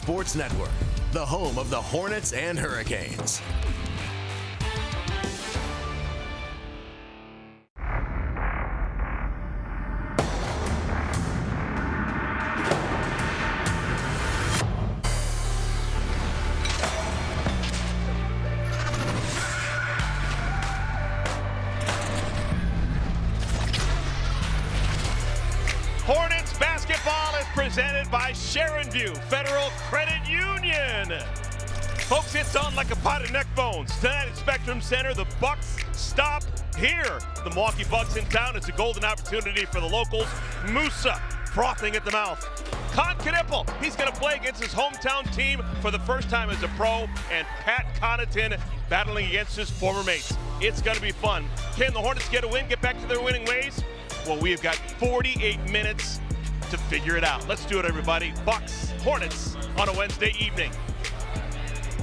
Sports Network, the home of the Hornets and Hurricanes. Hornets basketball is presented by Sharon View Federal Credit Union. Folks, it's on like a pot of neck bones. Tonight at Spectrum Center, the Bucks stop here. The Milwaukee Bucks in town. It's a golden opportunity for the locals. Musa frothing at the mouth. Con Knipple, he's going to play against his hometown team for the first time as a pro. And Pat Connaughton battling against his former mates. It's going to be fun. Can the Hornets get a win, get back to their winning ways? Well, we've got 48 minutes to figure it out. Let's do it, everybody. Bucks, Hornets on a Wednesday evening.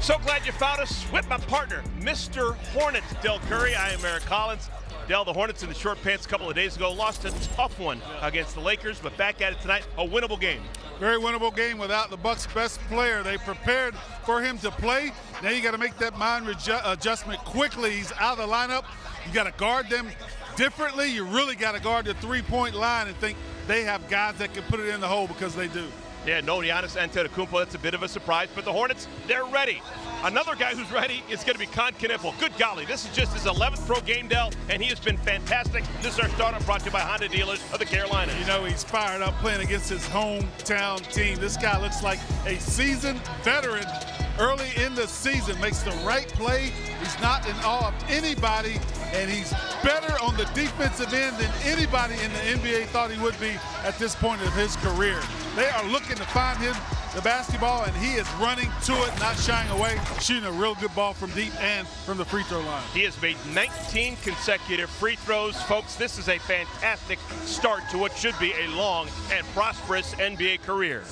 So glad you found us with my partner, Mr. Hornets, Del Curry. I am Eric Collins. Del, the Hornets in the short pants a couple of days ago lost a tough one against the Lakers, but back at it tonight, a winnable game. Very winnable game without the Bucks' best player. They prepared for him to play. Now you got to make that mind adjustment quickly. He's out of the lineup. You got to guard them differently. You really got to guard the three-point line and think they have guys that can put it in the hole, because they do. Yeah, no Giannis Antetokounmpo, that's a bit of a surprise, but the Hornets, they're ready. Another guy who's ready is going to be Con Knipple. Good golly, this is just his 11th pro game, Del, and he has been fantastic. This is our startup brought to you by Honda Dealers of the Carolinas. You know, he's fired up playing against his hometown team. This guy looks like a seasoned veteran early in the season, makes the right play. He's not in awe of anybody, and he's better on the defensive end than anybody in the NBA thought he would be at this point of his career. They are looking to find him the basketball, and he is running to it, not shying away, shooting a real good ball from deep and from the free throw line. He has made 19 consecutive free throws. Folks, this is a fantastic start to what should be a long and prosperous NBA career.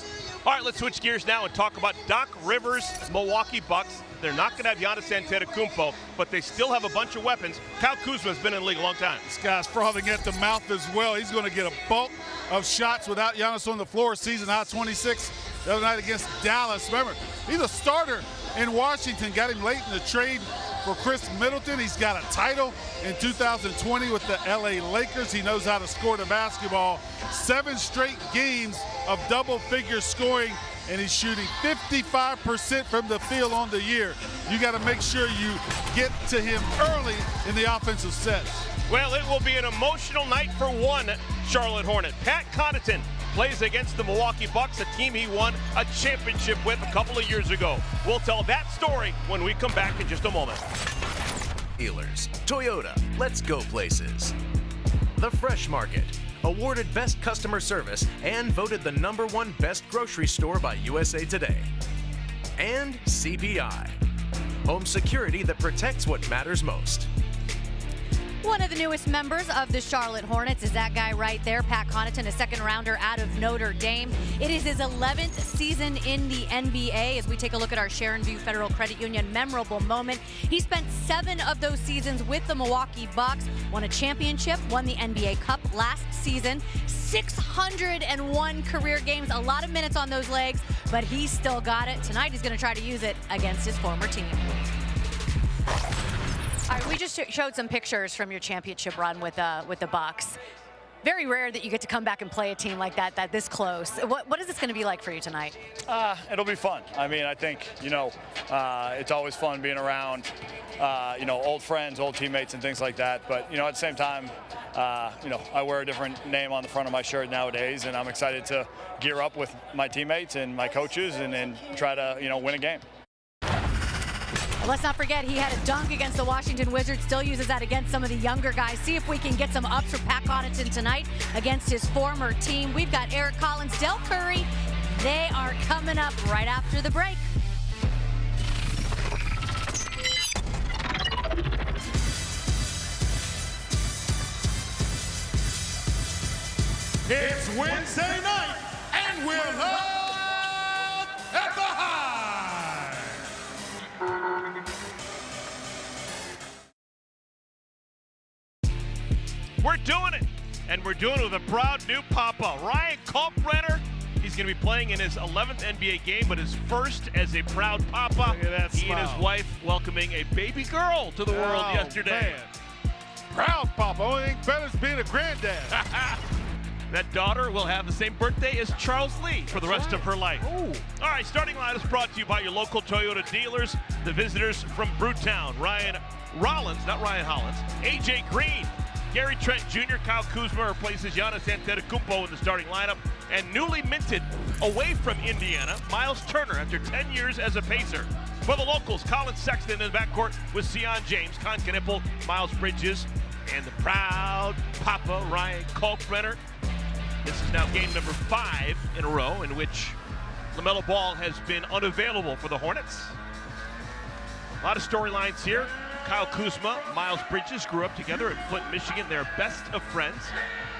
All right, let's switch gears now and talk about Doc Rivers' Milwaukee Bucks. They're not going to have Giannis Antetokounmpo, but they still have a bunch of weapons. Kyle Kuzma's been in the league a long time. This guy's frothing at the mouth as well. He's going to get a bulk of shots without Giannis on the floor. Season high 26 the other night against Dallas. Remember, he's a starter in Washington. Got him late in the trade for Chris Middleton. He's got a title in 2020 with the LA Lakers. He knows how to score the basketball. 7 straight games of double-figure scoring, and he's shooting 55% from the field on the year. You got to make sure you get to him early in the offensive sets. Well, it will be an emotional night for one Charlotte Hornet. Pat Connaughton plays against the Milwaukee Bucks, a team he won a championship with a couple of years ago. We'll tell that story when we come back in just a moment. Dealers, Toyota, let's go places. The Fresh Market, awarded Best Customer Service and voted the #1 best grocery store by USA Today. And CPI, home security that protects what matters most. One of the newest members of the Charlotte Hornets is that guy right there, Pat Connaughton, a second-rounder out of Notre Dame. It is his 11th season in the NBA. As we take a look at our Sharon View Federal Credit Union memorable moment, he spent 7 of those seasons with the Milwaukee Bucks, won a championship, won the NBA Cup last season, 601 career games, a lot of minutes on those legs, but he still got it. Tonight he's going to try to use it against his former team. All right, we just showed some pictures from your championship run with the Bucks. Very rare that you get to come back and play a team like that this close. What is this going to be like for you tonight? It'll be fun. I mean, I think, it's always fun being around, old friends, old teammates and things like that. But, at the same time, I wear a different name on the front of my shirt nowadays, and I'm excited to gear up with my teammates and my coaches and try to, win a game. Let's not forget, he had a dunk against the Washington Wizards, still uses that against some of the younger guys. See if we can get some ups for Pat Connaughton tonight against his former team. We've got Eric Collins, Del Curry. They are coming up right after the break. It's Wednesday night, and we're live at the High. We're doing it, and we're doing it with a proud new papa. Ryan Kalkbrenner, he's He's going to be playing in his 11th NBA game, but his first as a proud papa. Look at that he smile. and his wife welcoming a baby girl to the world yesterday. Man. Proud papa. Only thing better is being a granddad. That daughter will have the same birthday as Charles Lee for the rest of her life. Ooh. All right, starting line is brought to you by your local Toyota dealers. The visitors from Brewtown, Ryan Hollins, AJ Green, Gary Trent Jr., Kyle Kuzma replaces Giannis Antetokounmpo in the starting lineup. And newly minted away from Indiana, Miles Turner after 10 years as a Pacer. For the locals, Colin Sexton in the backcourt with Sion James, Con Knippel, Miles Bridges, and the proud papa Ryan Kalkbrenner. This is now game number 5 in a row in which LaMelo Ball has been unavailable for the Hornets. A lot of storylines here. Kyle Kuzma, Miles Bridges grew up together in Flint, Michigan. They're best of friends.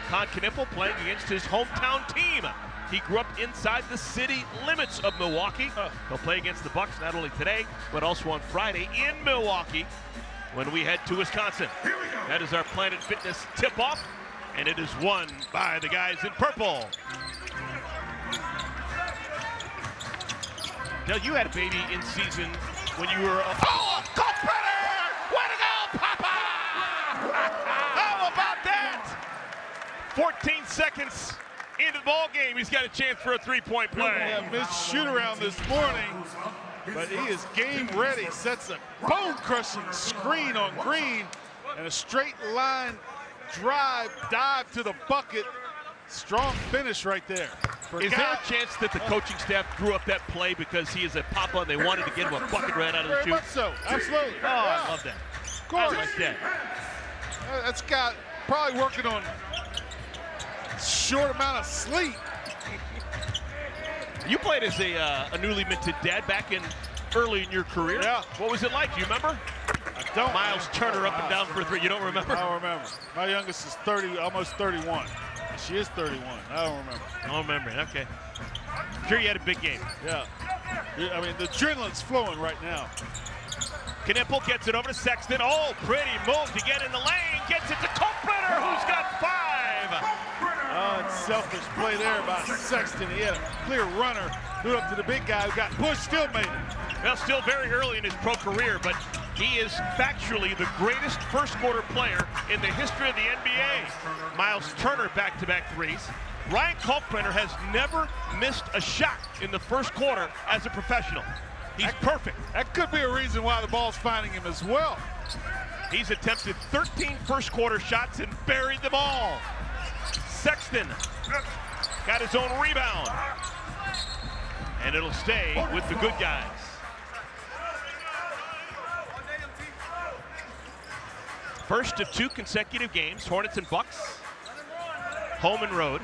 Con Knippel playing against his hometown team. He grew up inside the city limits of Milwaukee. He'll play against the Bucks not only today, but also on Friday in Milwaukee when we head to Wisconsin. That is our Planet Fitness tip-off, and it is won by the guys in purple. Now, you had a baby in season when you were Kalkbrenner! Way to go, Papa! How about that? 14 seconds into the ball game, he's got a chance for a three-point play. Yeah, missed shoot-around this morning, but he is game ready. Sets a bone-crushing screen on Green, and a straight line dive to the bucket. Strong finish right there. Is there a chance that the coaching staff drew up that play because he is a papa and they wanted to get him a bucket right out of the Very chute? much so, absolutely. Oh, I love that. Of course. I like that. That's got probably working on short amount of sleep. You played as a newly minted dad back early in your career. Yeah. What was it like? Do you remember? I don't. Miles Turner up and down for a three. You don't remember? I don't remember. My youngest is 30, almost 31. She is 31. I don't remember. I don't remember. Okay. I'm sure you had a big game. Yeah. I mean, the adrenaline's flowing right now. Knippel gets it over to Sexton. Oh, pretty move to get in the lane. Gets it to Kalkbrenner, who's got 5. Selfish play there by Sexton. He had a clear runner. Threw up to the big guy who got pushed, still made it. Well, still very early in his pro career, but he is factually the greatest first-quarter player in the history of the NBA. Miles Turner back-to-back threes. Ryan Kalkbrenner has never missed a shot in the first quarter as a professional. He's perfect. That could be a reason why the ball's finding him as well. He's attempted 13 first-quarter shots and buried them all. Sexton got his own rebound. And it'll stay with the good guys. First of 2 consecutive games, Hornets and Bucks, home and road.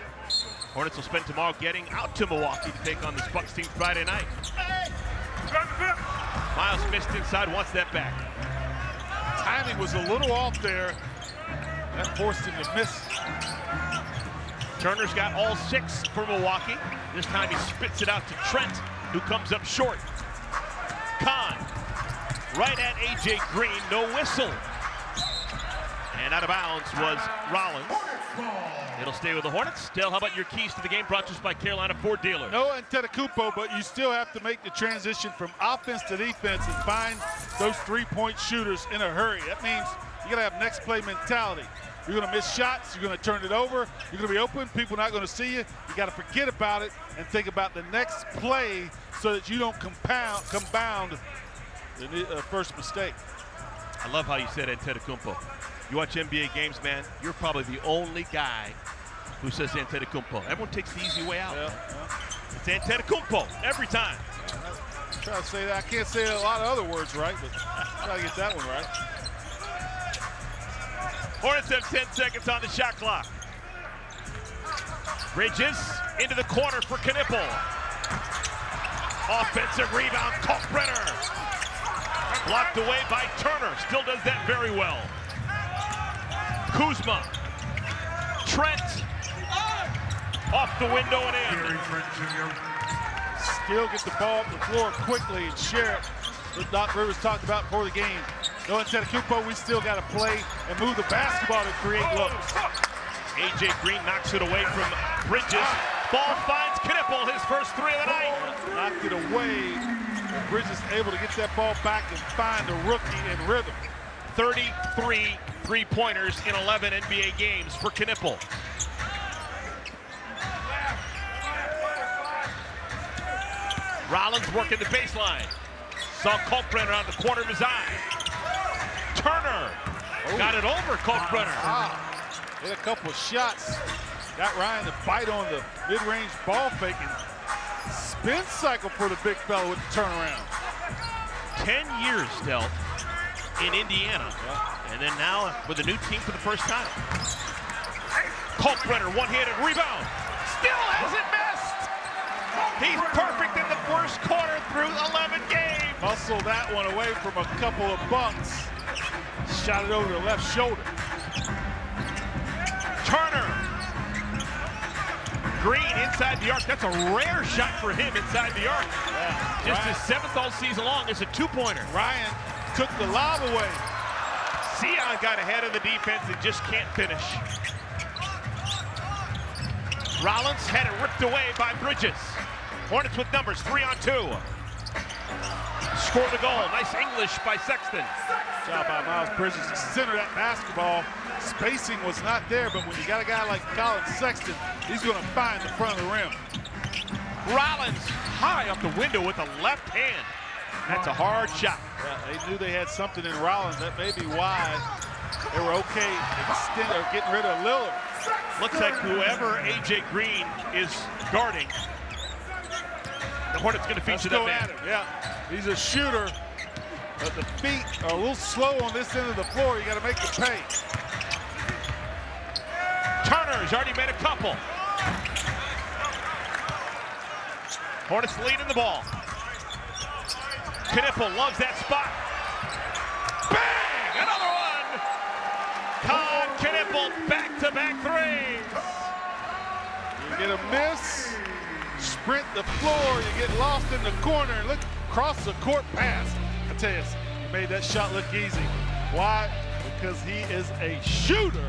Hornets will spend tomorrow getting out to Milwaukee to take on this Bucks team Friday night. Miles missed inside, wants that back. Timing was a little off there. That forced him to miss. Turner's got all 6 for Milwaukee. This time he spits it out to Trent, who comes up short. Kahn, right at AJ Green, no whistle. And out of bounds was Rollins. It'll stay with the Hornets. Dale, how about your keys to the game brought to us by Carolina Ford Dealer? No Antetokounmpo, but you still have to make the transition from offense to defense and find those three-point shooters in a hurry. That means you gotta have next play mentality. You're gonna miss shots, you're gonna turn it over, you're gonna be open, people are not gonna see you. You gotta forget about it and think about the next play so that you don't compound the first mistake. I love how you said Antetokounmpo. You watch NBA games, man, you're probably the only guy who says Antetokounmpo. Everyone takes the easy way out. Yeah. It's Antetokounmpo every time. I try to say that. I can't say a lot of other words right, but I try to get that one right. Hornets have 10 seconds on the shot clock. Bridges into the corner for Knippel. Offensive rebound, Kalkbrenner. Blocked away by Turner. Still does that very well. Kuzma. Trent. Off the window and in. Still get the ball up the floor quickly and share it. What Doc Rivers talked about before the game. No Antetokounmpo, we still got to play and move the basketball to create looks. AJ Green knocks it away from Bridges. Ball finds Knippel. Knipple, his first three of the night. Knocked it away. Bridges able to get that ball back and find the rookie in rhythm. 33 three-pointers in 11 NBA games for Knipple. Rollins working the baseline. Saw Kalkbrenner on the corner of his eye. Turner got it over Kalkbrenner. Hit a couple of shots. Got Ryan to bite on the mid-range ball fake and spin cycle for the big fella with the turnaround. 10 years dealt in Indiana. And then now with a new team for the first time. Kalkbrenner, one-handed rebound. Still hasn't missed. He's perfect in the first quarter through 11 games. Muscle that one away from a couple of bumps. Shot it over the left shoulder. Turner. Green inside the arc. That's a rare shot for him inside the arc. Yeah. Just Ryan, his 7th all season long. It's a two-pointer. Ryan took the lob away. Sion got ahead of the defense and just can't finish. Rollins had it ripped away by Bridges. Hornets with numbers, 3-on-2. Score the goal. Nice English by Sexton. Job by Miles Bridges to center that basketball. Spacing was not there, but when you got a guy like Colin Sexton, he's going to find the front of the rim. Rollins high up the window with the left hand. That's a hard shot. Yeah, they knew they had something in Rollins. That may be why they were okay getting rid of Lillard. Looks like whoever A.J. Green is guarding, the Hornets going to feature that man. Yeah, he's a shooter, but the feet are a little slow on this end of the floor. You got to make it pay. Turner's already made a couple. Hornets leading the ball. Knipple loves that spot. Bang! Another one! Knipple back-to-back threes. You get a miss, sprint the floor, you get lost in the corner, and look, cross the court pass. I tell you, he made that shot look easy. Why? Because he is a shooter.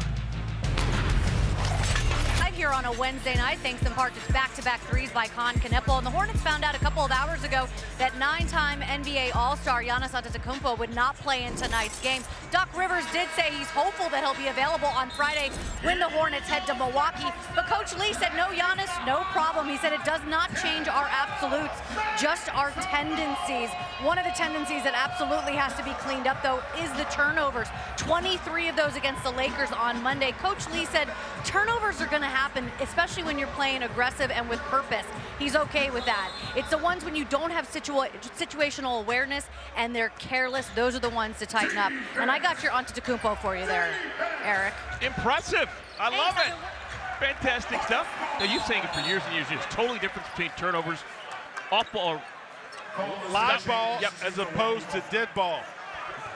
Here on a Wednesday night, thanks in part to back-to-back threes by Knipple. And the Hornets found out a couple of hours ago that 9-time NBA All-Star Giannis Antetokounmpo would not play in tonight's game. Doc Rivers did say he's hopeful that he'll be available on Friday when the Hornets head to Milwaukee. But Coach Lee said, no, Giannis, no problem. He said it does not change our absolutes, just our tendencies. One of the tendencies that absolutely has to be cleaned up, though, is the turnovers. 23 of those against the Lakers on Monday. Coach Lee said turnovers are going to happen, especially when you're playing aggressive and with purpose. He's okay with that. It's the ones when you don't have situational awareness and they're careless, those are the ones to tighten up. And I got your Antetokounmpo for you there, Eric. Impressive. I love it. Fantastic stuff. Now, you've saying it for years and years. There's totally difference between turnovers, off ball, live ball as opposed to dead ball.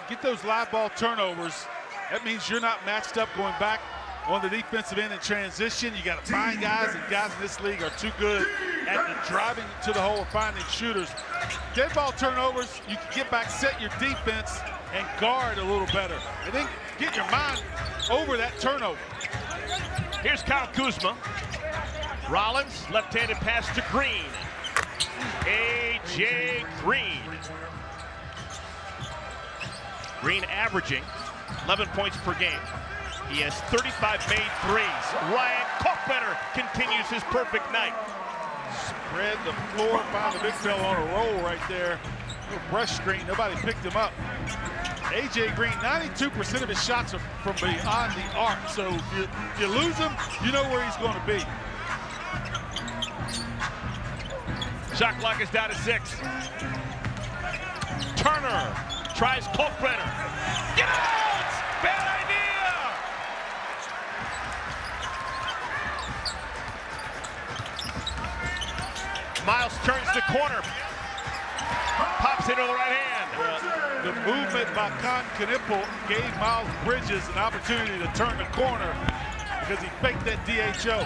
Get those live ball turnovers. That means you're not matched up going back on the defensive end in transition. You got to find guys, and guys in this league are too good at the driving to the hole or finding shooters. Dead ball turnovers, you can get back, set your defense, and guard a little better. And then get your mind over that turnover. Here's Kyle Kuzma. Rollins, left-handed pass to Green. A.J. Green. Green averaging 11 points per game. He has 35 made threes. Ryan Kalkbrenner continues his perfect night. Spread the floor, found the big fella on a roll right there. Little brush screen, nobody picked him up. A.J. Green, 92% of his shots are from beyond the arc. So if you lose him, you know where he's going to be. Shot clock is down to 6. Turner tries Kalkbrenner. Get out! Bad idea! Miles turns the corner. Pops into the right hand. The movement by Knipple gave Miles Bridges an opportunity to turn the corner because he faked that DHO.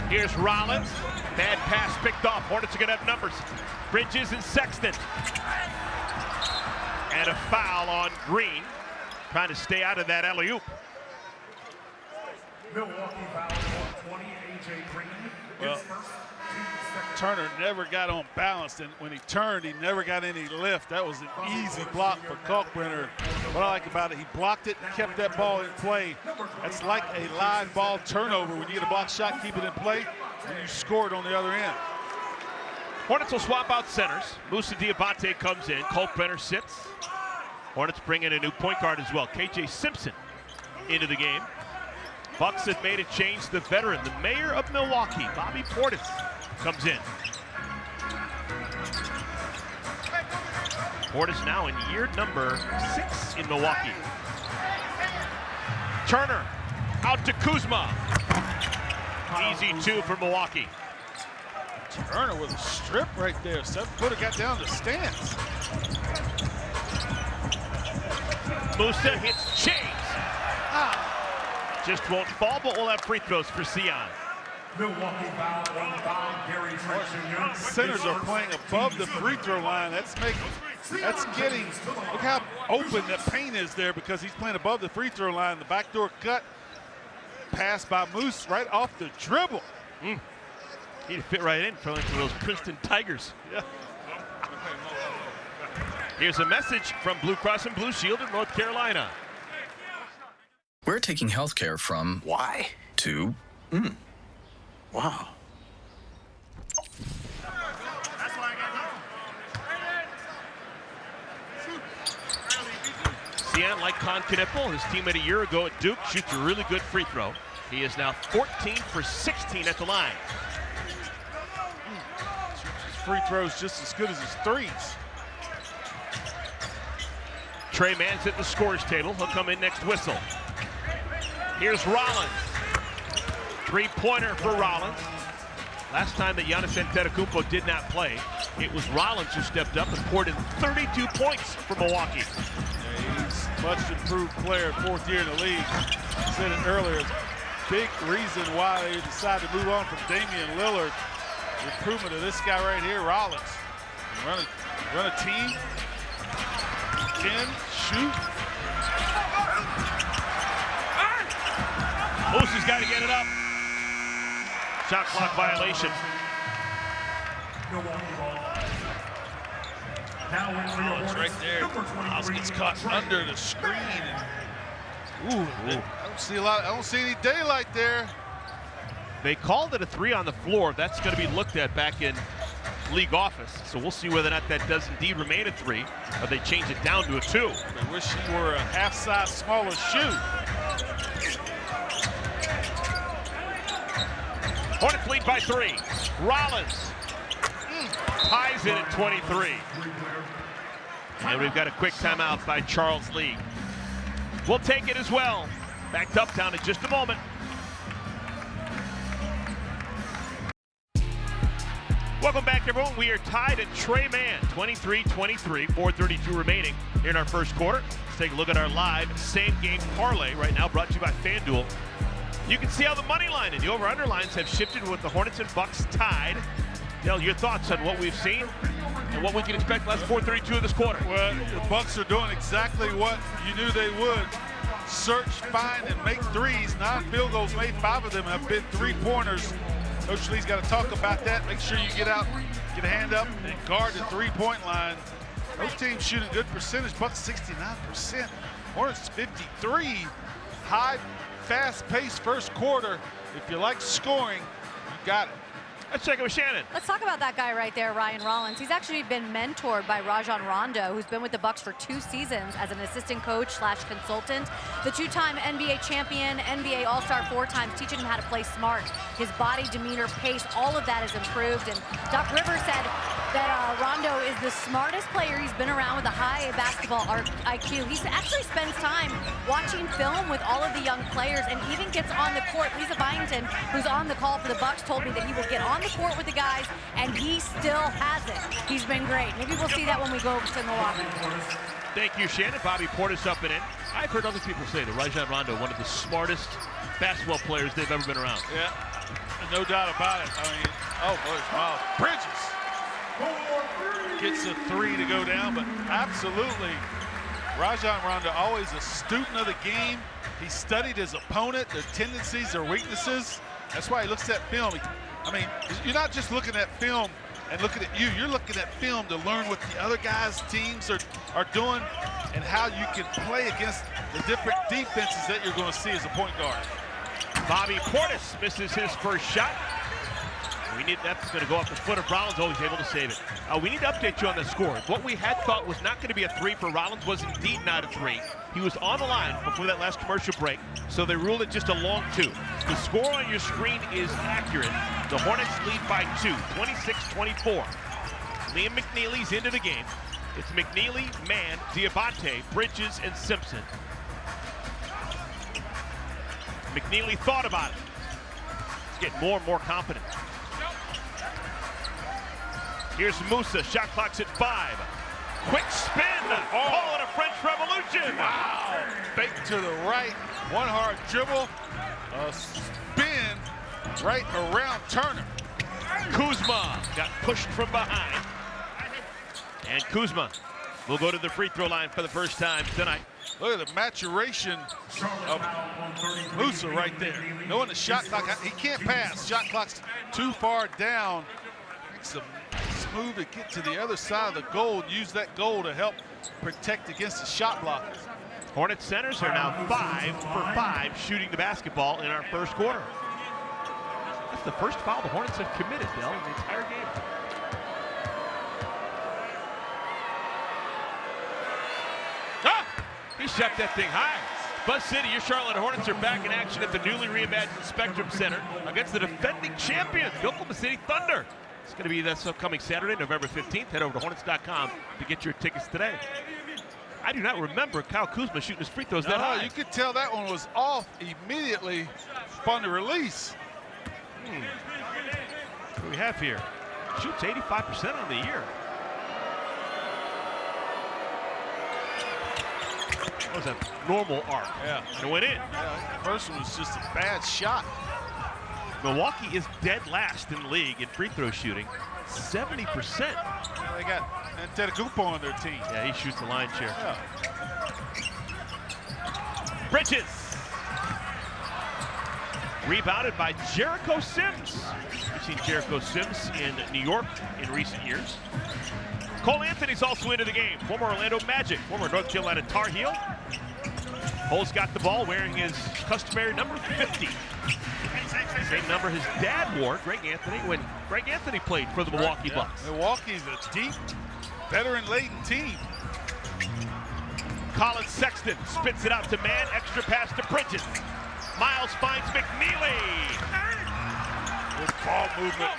Here's Rollins. Bad pass picked off. Hornets are going to have numbers. Bridges and Sexton. And a foul on Green. Trying to stay out of that alley-oop. Milwaukee foul 28. Well, Turner never got on balance, and when he turned, he never got any lift. That was an easy block for Kalkbrenner. What I like about it, he blocked it and kept that ball in play. That's like a live ball turnover. When you get a block shot, keep it in play, and you score it on the other end. Hornets will swap out centers. Musa Diabate comes in. Kalkbrenner sits. Hornets bring in a new point guard as well. KJ Simpson into the game. Bucks have made a change. The veteran, the mayor of Milwaukee, Bobby Portis, comes in. Portis now in year number 6 in Milwaukee. Turner out to Kuzma. Easy 2 for Milwaukee. Turner with a strip right there. 7-footer got down the stance. Musa hits James. Just won't fall, but we'll have free throws for Sion. Centers are playing above the free throw line. That's getting, look how open that paint is there because he's playing above the free throw line. The backdoor cut pass by Moose right off the dribble. He'd fit right in for those Princeton Tigers. Yeah. Here's a message from Blue Cross and Blue Shield of North Carolina. We're taking healthcare from why to wow. Sion, like Con Knippel, his teammate a year ago at Duke, shoots a really good free throw. He is now 14 for 16 at the line. His free throws just as good as his threes. Trey Mann's at the scores table. He'll come in next whistle. Here's Rollins. Three-pointer for Rollins. Last time that Giannis Antetokounmpo did not play, it was Rollins who stepped up and poured in 32 points for Milwaukee. Yeah, he's a much improved player, 4th year in the league. I said it earlier, it's a big reason why they decided to move on from Damian Lillard. The improvement of this guy right here, Rollins. Run a team, can shoot. Moose has got to get it up. Shot clock violation. It's right there. Miles gets caught under the screen. I don't see any daylight there. They called it a 3 on the floor. That's going to be looked at back in league office. So we'll see whether or not that does indeed remain a 3, or they change it down to a 2. I wish he were a half size smaller shoe. Hornets lead by 3. Rollins ties it at 23. And we've got a quick timeout by Charles Lee. We'll take it as well. Back to Uptown in just a moment. Welcome back, everyone. We are tied at Trey Mann, 23-23, 4:32 remaining here in our first quarter. Let's take a look at our live same-game parlay right now, brought to you by FanDuel. You can see how the money line and the over-under lines have shifted with the Hornets and Bucks tied. Dale, your thoughts on what we've seen and what we can expect last 4:32 of this quarter? Well, the Bucks are doing exactly what you knew they would. Search, find, and make threes. 9 field goals made, 5 of them have been 3-pointers. Coach Lee's got to talk about that. Make sure you get out, get a hand up, and guard the 3-point line. Those teams shooting good percentage. Bucks 69%, Hornets 53. High, fast-paced first quarter. If you like scoring, you got it. Let's check it with Shannon. Let's talk about that guy right there, Ryan Rollins. He's actually been mentored by Rajon Rondo, who's been with the Bucks for 2 seasons as an assistant coach / consultant. The 2-time NBA champion, NBA All-Star 4 times, teaching him how to play smart. His body, demeanor, pace, all of that has improved. And Doc Rivers said that Rondo is the smartest player he's been around with a high basketball IQ. He actually spends time watching film with all of the young players and even gets on the court. Lisa Byington, who's on the call for the Bucks, told me that he will get on the court with the guys, and he still has it. He's been great. Maybe we'll see that when we go to Milwaukee. Thank you, Shannon. Bobby Portis up and in. I've heard other people say that Rajon Rondo, one of the smartest basketball players they've ever been around. Yeah, no doubt about it. I mean, oh, boy, Miles Bridges gets a 3 to go down, but absolutely, Rajon Rondo, always a student of the game. He studied his opponent, their tendencies, their weaknesses. That's why he looks at film. I mean, you're not just looking at film and looking at you. You're looking at film to learn what the other guys' teams are doing and how you can play against the different defenses that you're going to see as a point guard. Bobby Portis misses his first shot. That's going to go off the foot of Rollins. Oh, he's able to save it. We need to update you on the score. What we had thought was not going to be a 3 for Rollins was indeed not a 3. He was on the line before that last commercial break, so they ruled it just a long 2. The score on your screen is accurate. The Hornets lead by 2, 26-24. Liam McNeely's into the game. It's McNeely, Mann, Diabate, Bridges, and Simpson. McNeely thought about it. He's getting more and more confident. Here's Musa, shot clock's at 5. Quick spin, call it a French Revolution. Wow, fake to the right, one hard dribble, a spin right around Turner. Kuzma got pushed from behind. And Kuzma will go to the free throw line for the first time tonight. Look at the maturation of Musa right there. Knowing the shot clock, he can't pass. Shot clock's too far down. Makes a move to get to the other side of the goal and use that goal to help protect against the shot blockers. Hornets centers are now 5 for 5 shooting the basketball in our first quarter. That's the first foul the Hornets have committed, Bill, in the entire game. He shot that thing high. Buzz City, your Charlotte Hornets are back in action at the newly reimagined Spectrum Center against the defending champions, the Oklahoma City Thunder. It's going to be this upcoming Saturday, November 15th. Head over to Hornets.com to get your tickets today. I do not remember Kyle Kuzma shooting his free throws that high. You could tell that one was off immediately upon the release. What do we have here? Shoots 85% on the year. That was a normal arc. Yeah. And it went in. Yeah, the first one was just a bad shot. Milwaukee is dead last in the league in free throw shooting, 70%. They got Antetokounmpo on their team. Yeah, he shoots the line chair. Yeah. Bridges. Rebounded by Jericho Sims. We've seen Jericho Sims in New York in recent years. Cole Anthony's also into the game. Former Orlando Magic, former North Carolina Tar Heel. Cole's got the ball wearing his customary number 50. Same number his dad wore, Greg Anthony, when Greg Anthony played for the Milwaukee Bucks. Milwaukee's a deep, veteran-laden team. Colin Sexton spits it out to Mann, extra pass to Bridges. Miles finds McNeely. Good ball movement.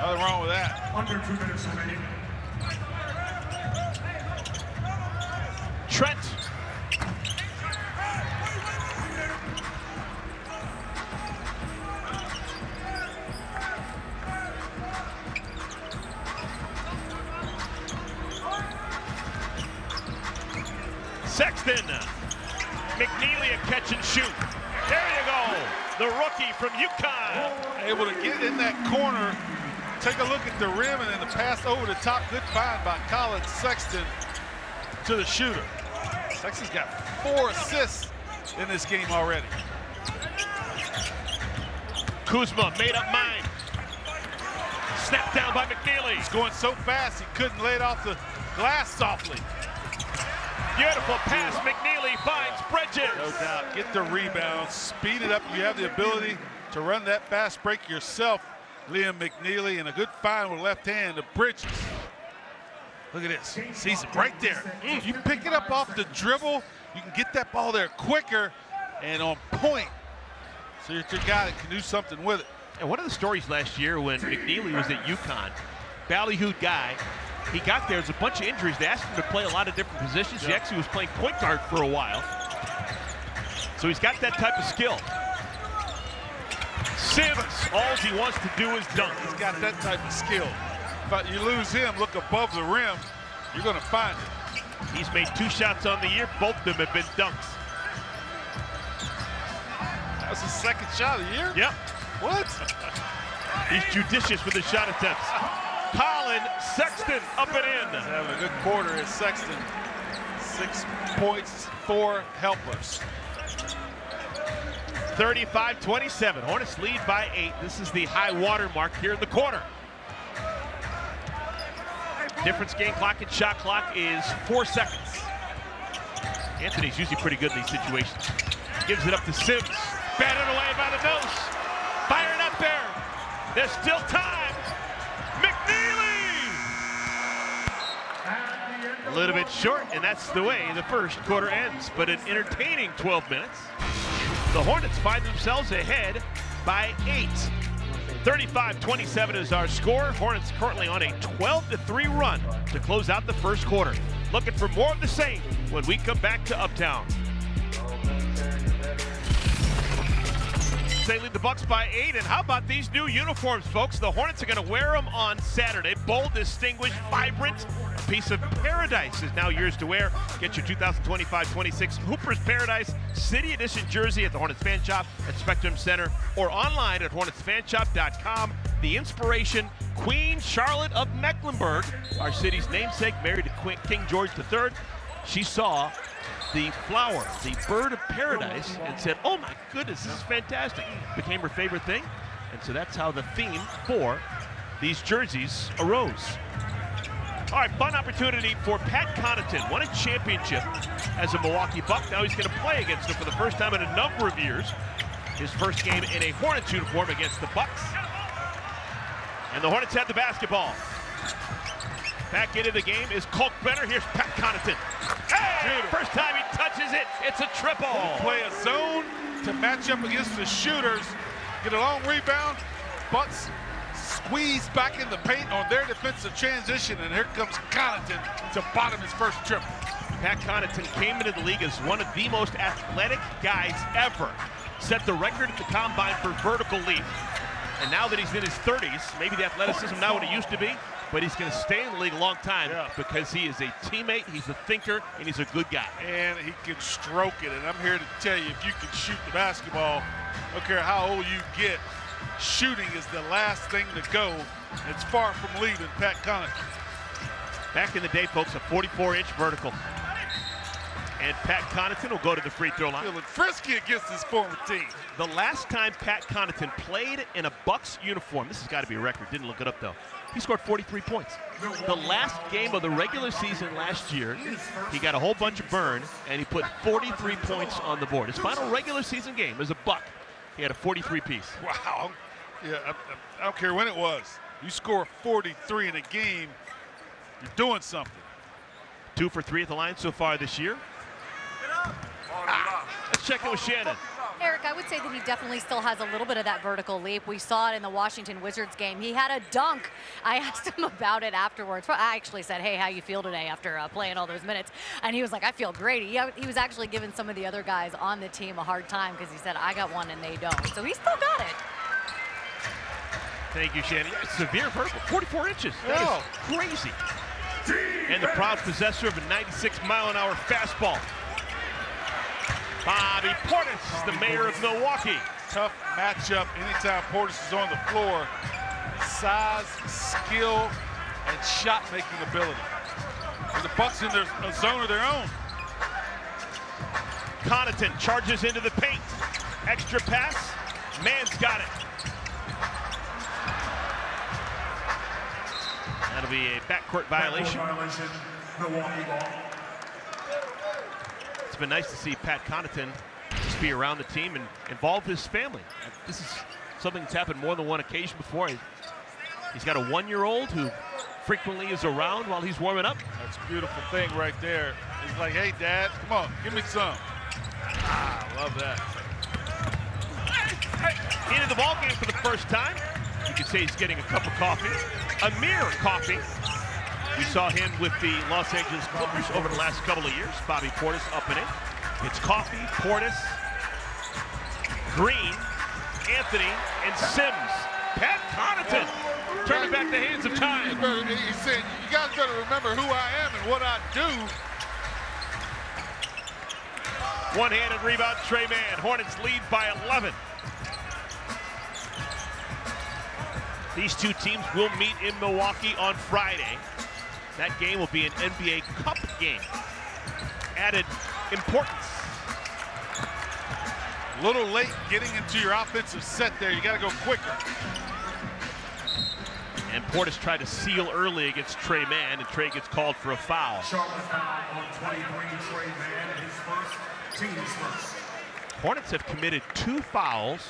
Nothing wrong with that. Under 2 minutes remaining. Trent. Sexton. McNeely a catch and shoot. There you go. The rookie from UConn. Able to get in that corner, take a look at the rim, and then the pass over the top. Good find by Colin Sexton to the shooter. Sexton's got 4 assists in this game already. Kuzma made up mind. Snapped down by McNeely. He's going so fast he couldn't lay it off the glass softly. Beautiful pass. McNeely finds Bridges. No doubt. Get the rebound, speed it up. You have the ability to run that fast break yourself, Liam McNeely, and a good find with left hand to Bridges. Look at this. Sees it right there. If you pick it up off the dribble, you can get that ball there quicker and on point. So you're a guy that can do something with it. And one of the stories last year when McNeely was at UConn, ballyhooed guy, he got there, there's a bunch of injuries. They asked him to play a lot of different positions. He actually was playing point guard for a while. So he's got that type of skill. Sims, all he wants to do is dunk. He's got that type of skill. But you lose him, look above the rim, you're going to find it. He's made 2 shots on the year. Both of them have been dunks. That's his 2nd shot of the year? Yep. What? He's judicious with his shot attempts. Colin Sexton up and in. He's having a good quarter at Sexton. 6 points, 4 helpers. 35-27. Hornets lead by 8. This is the high water mark here in the quarter. Difference game clock and shot clock is 4 seconds. Anthony's usually pretty good in these situations. Gives it up to Sims. Batted away by the nose. Firing up there. There's still time. McNeely! A little bit short, and that's the way the first quarter ends. But an entertaining 12 minutes. The Hornets find themselves ahead by 8. 35-27 is our score. Hornets currently on a 12-3 run to close out the first quarter. Looking for more of the same when we come back to Uptown. They lead the Bucks by 8, and how about these new uniforms, folks? The Hornets are going to wear them on Saturday. Bold, distinguished, vibrant. A piece of paradise is now yours to wear. Get your 2025-26 Hooper's Paradise City Edition jersey at the Hornets Fan Shop at Spectrum Center or online at HornetsFanshop.com. The inspiration, Queen Charlotte of Mecklenburg, our city's namesake, married to King George III. She saw the flower, the bird of paradise, and said, oh my goodness, this is fantastic. Became her favorite thing, and so that's how the theme for these jerseys arose. All right, fun opportunity for Pat Connaughton. Won a championship as a Milwaukee Buck. Now he's going to play against them for the first time in a number of years. His first game in a Hornets uniform against the Bucks. And the Hornets have the basketball. Back into the game is Colt Benner. Here's Pat Connaughton. Hey! First time he touches it, it's a triple. Play a zone to match up against the shooters. Get a long rebound. Bucks squeeze back in the paint on their defensive transition, and here comes Connaughton to bottom his first triple. Pat Connaughton came into the league as one of the most athletic guys ever. Set the record at the combine for vertical leap. And now that he's in his 30s, maybe the athleticism not what it used to be, but he's going to stay in the league a long time because he is a teammate, he's a thinker, and he's a good guy. And he can stroke it, and I'm here to tell you, if you can shoot the basketball, I don't care how old you get, shooting is the last thing to go. It's far from leaving Pat Connaughton. Back in the day, folks, a 44-inch vertical. And Pat Connaughton will go to the free throw line. Feeling frisky against his former team. The last time Pat Connaughton played in a Bucks uniform, this has got to be a record, didn't look it up though, he scored 43 points. The last game of the regular season last year, he got a whole bunch of burn, and he put 43 points on the board. His final regular season game as a Buck, he had a 43-piece. Wow. Yeah, I don't care when it was. You score 43 in a game, you're doing something. 2 for 3 at the line so far this year. Let's check in with Shannon. Eric, I would say that he definitely still has a little bit of that vertical leap. We saw it in the Washington Wizards game. He had a dunk. I asked him about it afterwards. I actually said, hey, how you feel today after playing all those minutes? And he was like, I feel great. He was actually giving some of the other guys on the team a hard time because he said, I got one and they don't. So he still got it. Thank you, Shannon. Severe vertical, 44 inches. That is crazy. And the proud possessor of a 96-mile-an-hour fastball, Bobby Portis, the mayor of Milwaukee. Tough matchup anytime Portis is on the floor. Size, skill, and shot-making ability. And the Bucks in a zone of their own. Connaughton charges into the paint. Extra pass. Man's got it. That'll be a backcourt violation. Milwaukee ball. It's been nice to see Pat Connaughton just be around the team and involve his family. This is something that's happened more than one occasion before. He's got a 1-year-old who frequently is around while he's warming up. That's a beautiful thing right there. He's like, hey, Dad, come on, give me some. I love that. Into the ballgame for the first time. You could say he's getting a cup of coffee. Amir coffee. We saw him with the Los Angeles Clippers over the last couple of years. Bobby Portis up in it. It's coffee, Portis, Green, Anthony, and Sims. Pat Connaughton turning back the hands of time. He said, you guys better remember who I am and what I do. One-handed rebound, Trey Mann. Hornets lead by 11. These two teams will meet in Milwaukee on Friday. That game will be an NBA Cup game. Added importance. A little late getting into your offensive set there. You got to go quicker. And Portis tried to seal early against Trey Mann, and Trey gets called for a foul. Charlotte foul on 23, Trey Mann, his first, team's first. Hornets have committed 2 fouls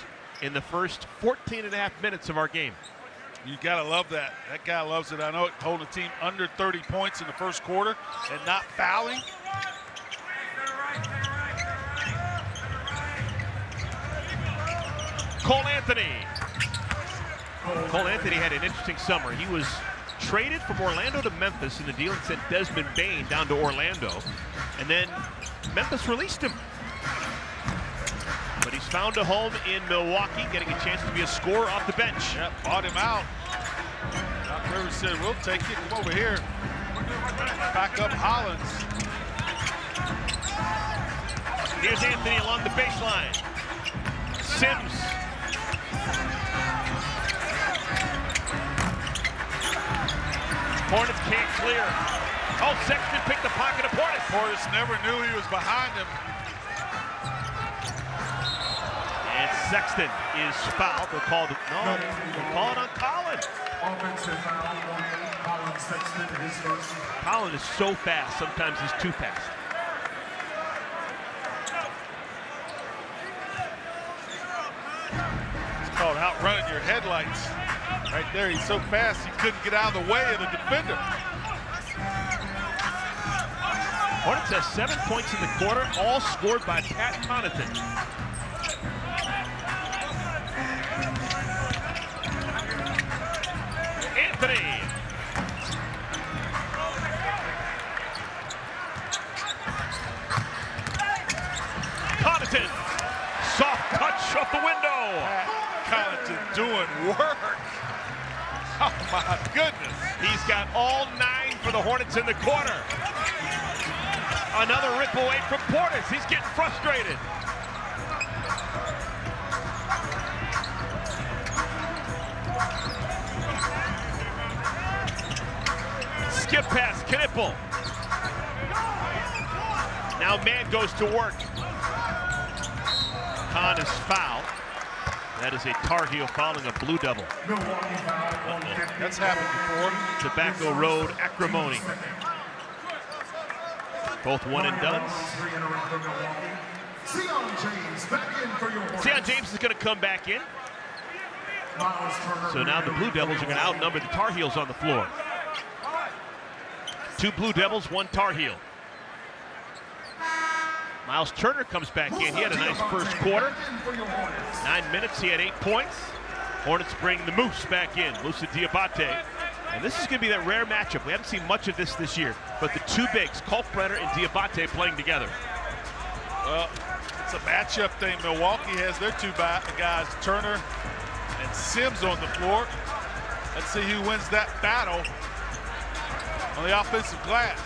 in the first 14.5 minutes of our game. You got to love that. That guy loves it. I know it, holding a team under 30 points in the first quarter and not fouling. Cole Anthony. Cole Anthony had an interesting summer. He was traded from Orlando to Memphis, and the deal sent Desmond Bane down to Orlando. And then Memphis released him. But he's found a home in Milwaukee, getting a chance to be a scorer off the bench. Yep, bought him out. Doc Rivers said, we'll take it. Come over here. Back up Hollins. Here's Anthony along the baseline. Sims. Hornets can't clear. Oh, Sexton picked the pocket of Portis. Portis never knew he was behind him. And Sexton is fouled. They'll call it on Collin. Offensive foul on Colin Sexton, his first. Collin is so fast, sometimes he's too fast. It's called outrunning your headlights. Right there, he's so fast he couldn't get out of the way of the defender. Hornets has 7 points in the quarter, all scored by Pat Connaughton. Anthony. Connaughton. Soft touch off the window. Pat Connaughton doing work. Oh my goodness. He's got all 9 for the Hornets in the quarter. Another rip away from Portis. He's getting frustrated. Skip pass, Knippel. Now Mann goes to work. Khan is fouled. That is a Tar Heel fouling a blue double. That's happened before. Tobacco Road acrimony. Both one and dones. Sion James is going to come back in. So now the Blue Devils are going to outnumber the Tar Heels on the floor. 2 Blue Devils, 1 Tar Heel. Miles Turner comes back in. He had a nice first quarter. 9 minutes, he had 8 points. Hornets bring the Moose back in, Moussa Diabate. And this is going to be that rare matchup. We haven't seen much of this year, but the 2 bigs, Kalkbrenner and Diabate, playing together. Well, it's a matchup thing. Milwaukee has their 2 guys, Turner and Sims, on the floor. Let's see who wins that battle on the offensive glass.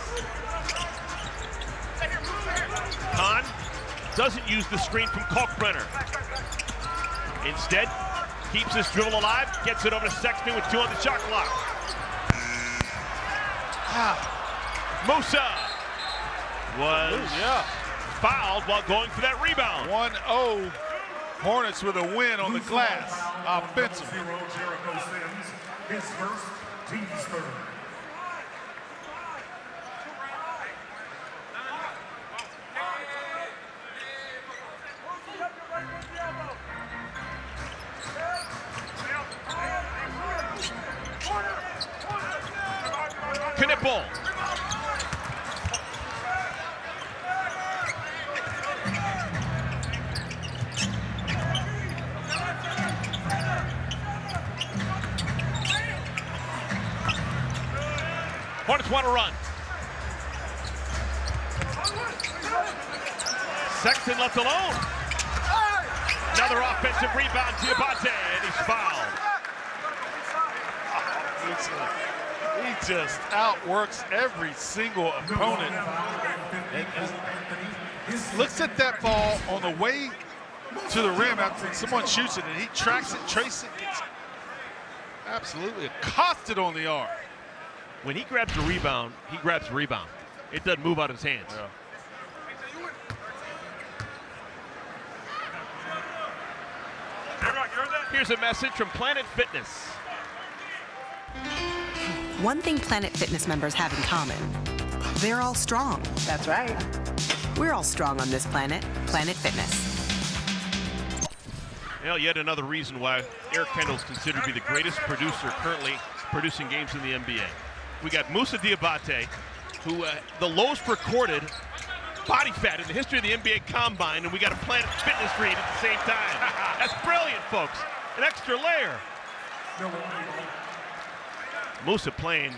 Kahn doesn't use the screen from Kalkbrenner. Instead, keeps his dribble alive, gets it over to Sexton with 2 on the shot clock. Moussa was fouled while going for that rebound. 1-0 Hornets with a win on the glass offensively. His first, team's third. Knippel. Hornets want to run. Sexton left alone. Another offensive rebound, Diabate, and he's fouled. He just outworks every single opponent. And looks at that ball on the way to the rim after someone shoots it, and he tracks it, traces it, gets absolutely accosted on the arm. When he grabs the rebound, he grabs the rebound. It doesn't move out of his hands. Yeah. Here's a message from Planet Fitness. One thing Planet Fitness members have in common, they're all strong. That's right. We're all strong on this planet, Planet Fitness. Well, yet another reason why Eric Kendall is considered to be the greatest producer currently producing games in the NBA. We got Moussa Diabate, who the lowest recorded body fat in the history of the NBA Combine, and we got a Planet Fitness read at the same time. That's brilliant, folks. An extra layer. Moussa playing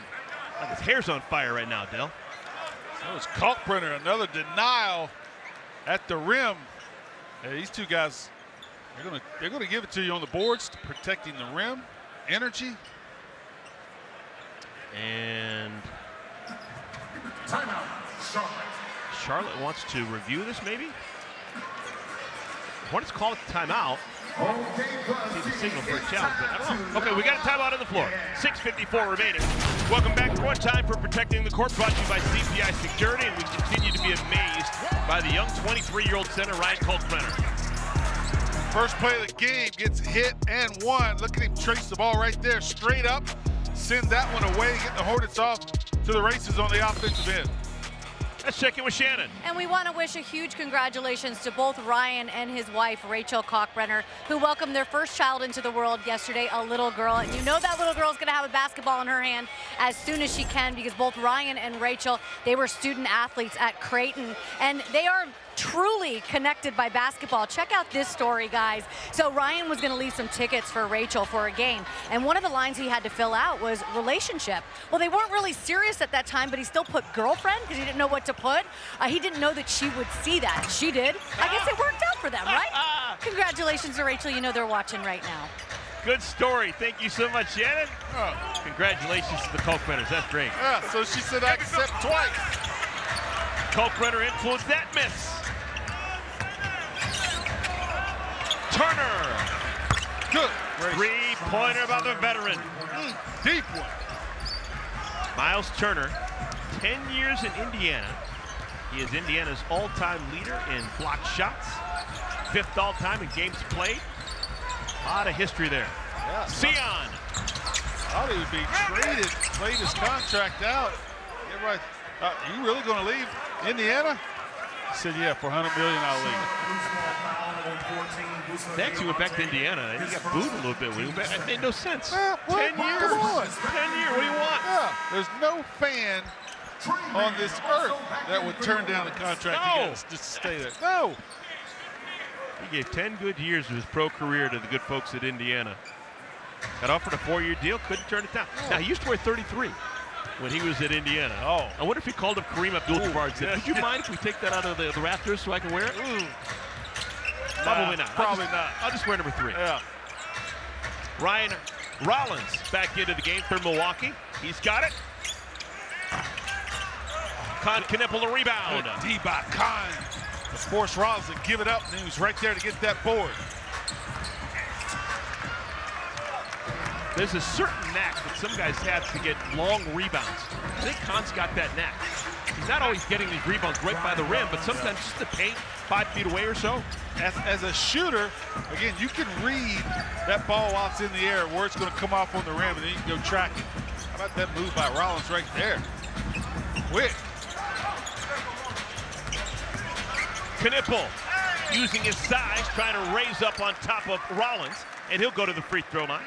like his hair's on fire right now, Dell. That was Kalkbrenner, another denial at the rim. These two guys, they're gonna give it to you on the boards, protecting the rim, energy. And Timeout, Charlotte. Charlotte wants to review this, maybe? Hornets call it the timeout. See the signal for a challenge, but I don't know. Okay, we got a timeout on the floor. 6:54 remaining. Welcome back to One Time for Protecting the Court, brought to you by CPI Security, and we continue to be amazed by the young 23-year-old center, Ryan Kalkbrenner. First play of the game, gets hit and one. Look at him trace the ball right there, straight up. Send that one away, get the Hornets off to the races on the offensive end. Let's check in with Shannon. And we want to wish a huge congratulations to both Ryan and his wife, Rachel Kalkbrenner, who welcomed their first child into the world yesterday, a little girl. And you know that little girl's going to have a basketball in her hand as soon as she can, because both Ryan and Rachel, they were student athletes at Creighton, and they are truly connected by basketball. Check out this story, guys. So Ryan was going to leave some tickets for Rachel for a game, and one of the lines he had to fill out was relationship. Well, they weren't really serious at that time, but he still put girlfriend because he didn't know what to put. He didn't know that she would see that. She did. I guess it worked out for them, right? Congratulations to Rachel. You know they're watching right now. Good story. Thank you so much, Shannon. Congratulations to the Kalkbrenners. That's great. Yeah, so she said I accept twice. Kalkbrenner influenced that miss. Turner. Good. Three-pointer by the veteran. Deep one. Miles Turner, 10 years in Indiana. He is Indiana's all-time leader in blocked shots. 5th all-time in games played. A lot of history there. Yeah, Sion. Thought he would be traded, played his contract out. Get right. You really going to leave Indiana? He said, yeah, for $100 million I'll leave. They actually went back to Indiana, and he got booed a little bit. It made no sense. 10 years. Come on. 10 years. What do you want? Yeah, there's no fan on this earth that would turn down the contract just to stay there. No. He gave 10 good years of his pro career to the good folks at Indiana. Got offered a 4-year deal, couldn't turn it down. Now, he used to wear 33 when he was at Indiana. I wonder if he called up Kareem Abdul-Jabbar and said, would you mind if we take that out of the rafters so I can wear it? Probably not. Probably not. I'll just wear number 3. Yeah. Ryan Rollins back into the game for Milwaukee. He's got it. Con Knipple the rebound. D by Con. To force Rollins to give it up, and he was right there to get that board. There's a certain knack that some guys have to get long rebounds. I think Con's got that knack. He's not always getting these rebounds right by the rim, but sometimes just the paint 5 feet away or so. As a shooter, again, you can read that ball while it's in the air, where it's going to come off on the rim, and then you can go track it. How about that move by Rollins right there? Quick. Knipple using his size, trying to raise up on top of Rollins, and he'll go to the free throw line.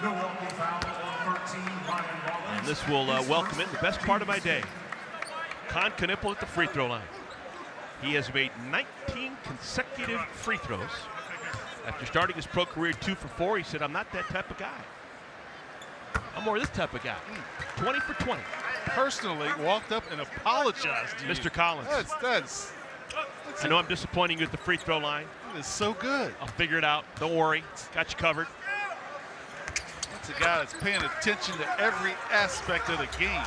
Milwaukee foul on 13, Ryan Rollins. And this will welcome in the best part of my day. Con Knipple at the free throw line. He has made 19 consecutive free throws. After starting his pro career 2 for 4, he said, I'm not that type of guy. I'm more this type of guy. 20 for 20. Personally walked up and apologized to Mr. you. Collins. That's I know I'm disappointing you at the free throw line. It's so good. I'll figure it out. Don't worry. Got you covered. That's a guy that's paying attention to every aspect of the game.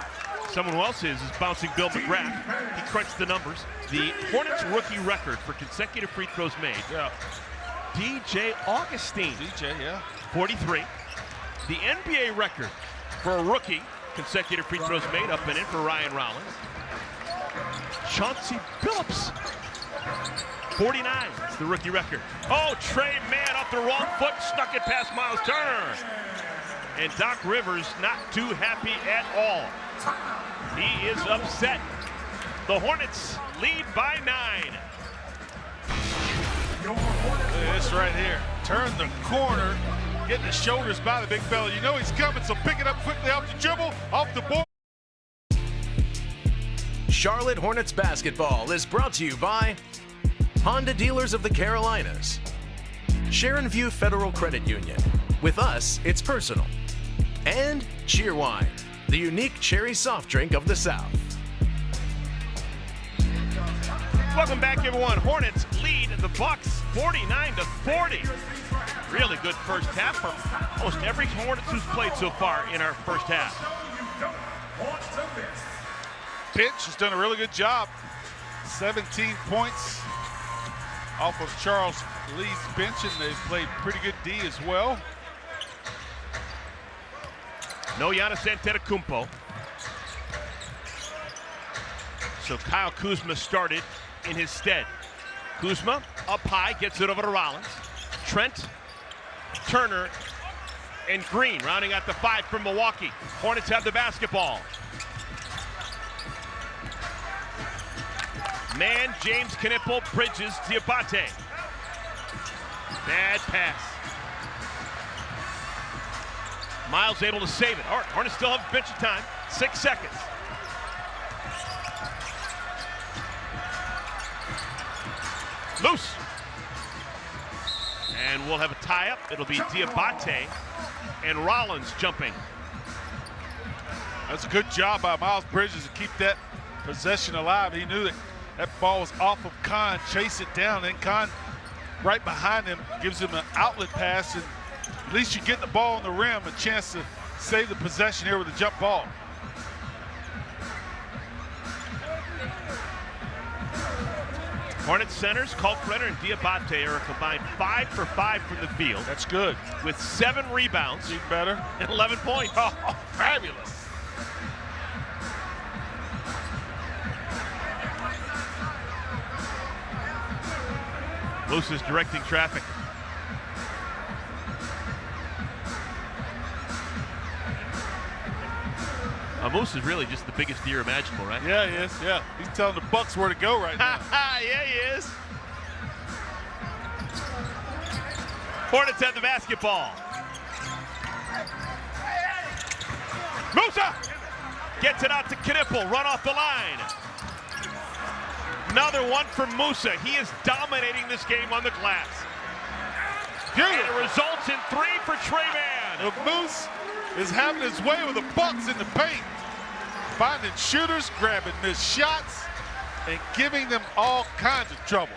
Someone who else is bouncing Bill McGrath. He crunched the numbers. The Hornets rookie record for consecutive free throws made. Yeah. DJ Augustine. DJ, yeah. 43. The NBA record for a rookie consecutive free throws made, up and in for Ryan Rollins. Chauncey Billups. 49 is the rookie record. Oh, Trey Mann off the wrong foot, snuck it past Miles Turner. And Doc Rivers not too happy at all. He is upset. The Hornets lead by 9. Look at this right here. Turn the corner, getting the shoulders by the big fella. You know he's coming, so pick it up quickly off the dribble, off the board. Charlotte Hornets basketball is brought to you by Honda Dealers of the Carolinas, Sharon View Federal Credit Union. With us, it's personal. And Cheerwine, the unique cherry soft drink of the South. Welcome back, everyone. Hornets lead the Bucks 49-40. Really good first half for almost every Hornets who's played so far in our first half. Pitch has done a really good job. 17 points off of Charles Lee's bench, and they've played pretty good D as well. No Giannis Antetokounmpo. So Kyle Kuzma started in his stead. Kuzma up high, gets it over to Rollins. Trent, Turner, and Green rounding out the 5 from Milwaukee. Hornets have the basketball. Man, James, Knipple, Bridges, Diabate. Bad pass. Miles able to save it. All right, Hornets still have bench of time. 6 seconds. Loose. And we'll have a tie-up. It'll be Diabate and Rollins jumping. That's a good job by Miles Bridges to keep that possession alive. He knew that that ball was off of Kahn, chase it down, and Kahn right behind him gives him an outlet pass, and at least you get the ball on the rim, a chance to save the possession here with a jump ball. Hornets centers, Kalkbrenner and Diabate are a combined 5 for 5 from the field. That's good. With 7 rebounds. Even better. And 11 points. Oh, fabulous. Moose is directing traffic. Moose is really just the biggest deer imaginable, right? Yeah, he is. Yeah, he's telling the Bucks where to go right now. Yeah, he is. Hornets have the basketball. Musa gets it out to Knipple, run off the line. Another one for Musa. He is dominating this game on the glass. And it results in 3 for Trey Mann. The Moose is having his way with the Bucks in the paint, finding shooters, grabbing missed shots, and giving them all kinds of trouble.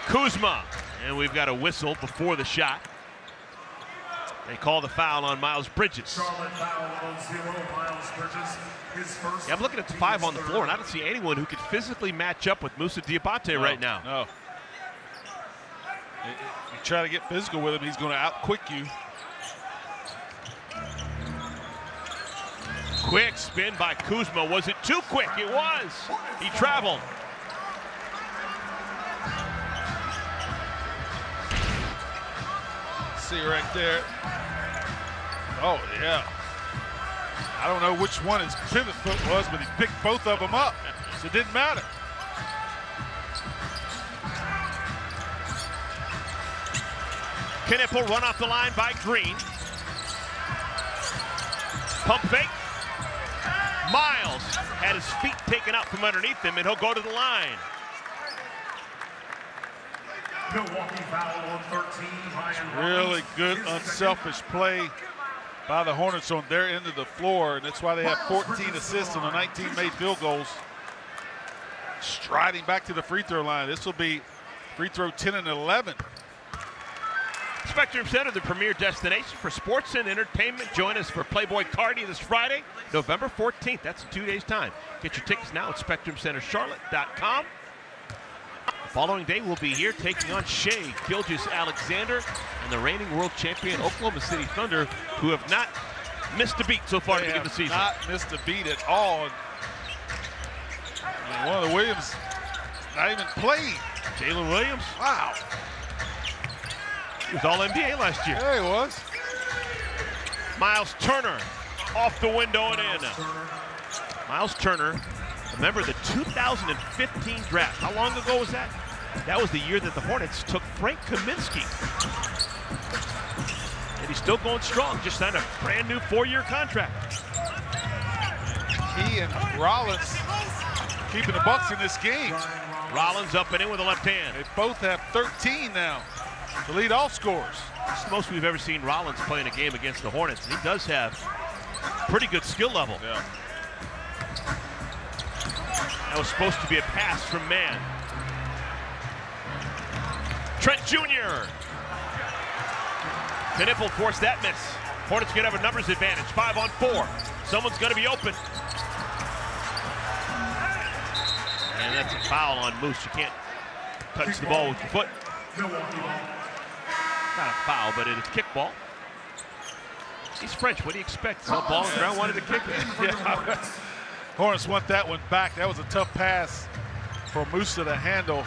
Kuzma, and we've got a whistle before the shot. They call the foul on Miles Bridges. Charlotte foul on 0, Miles Bridges. His first. Yeah, I'm looking at the 5 on the floor, and I don't see anyone who could physically match up with Musa Diabate right now. No. You try to get physical with him, he's going to out-quick you. Quick spin by Kuzma. Was it too quick? It was. He traveled. See right there. Oh, yeah. I don't know which one his pivot foot was, but he picked both of them up, so it didn't matter. Knipple run off the line by Green. Pump fake. Miles had his feet taken out from underneath him, and he'll go to the line. Milwaukee foul on 13. Really good, unselfish play by the Hornets on their end of the floor, and that's why they have 14 assists on the 19 made field goals. Striding back to the free throw line. This will be free throw 10 and 11. Spectrum Center, the premier destination for sports and entertainment. Join us for Playboy Cardi this Friday, November 14th. That's in 2 days' time. Get your tickets now at SpectrumCenterCharlotte.com. The following day, we'll be here taking on Shea Gilgeous-Alexander and the reigning world champion Oklahoma City Thunder, who have not missed a beat so far to begin the season. Not missed a beat at all. And one of the Williams not even played. Jalen Williams. Wow. He was All-NBA last year. Yeah, he was. Miles Turner off the window and in. Miles Turner, remember the 2015 draft. How long ago was that? That was the year that the Hornets took Frank Kaminsky. And he's still going strong, just signed a brand new 4-year contract. He and Rollins keeping the Bucks in this game. Rollins up and in with a left hand. They both have 13 now to lead all scorers. It's the most we've ever seen Rollins play in a game against the Hornets. And he does have pretty good skill level. Yeah. That was supposed to be a pass from Mann. Trent Jr. Knipple forced that miss. Hornets gonna have a numbers advantage, 5-on-4. Someone's gonna be open. And that's a foul on Moose. You can't touch the ball with your foot. Not a foul, but it's kickball. He's French. What do you expect? Some ball on the ground, wanted to kick it. Yeah. Hornets want that one back. That was a tough pass for Musa to handle.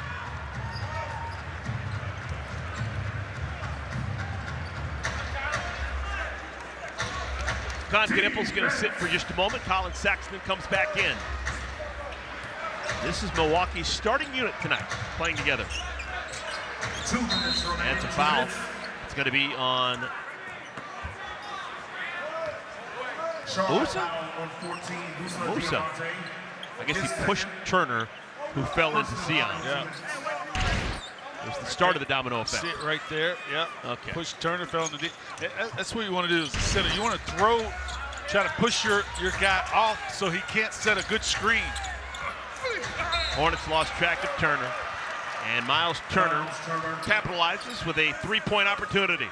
Con Knipple's going to sit for just a moment. Colin Saxton comes back in. This is Milwaukee's starting unit tonight, playing together. And it's a foul. It's going to be on Musa? Musa. I guess he pushed Turner, who fell into Sion. Yeah. It was the start of the domino effect. See it right there. Yeah. Okay. Push Turner, fell into the. That's what you want to do as a center. You want to throw, try to push your guy off so he can't set a good screen. Hornets lost track of Turner. And Miles Turner capitalizes with a three-point opportunity.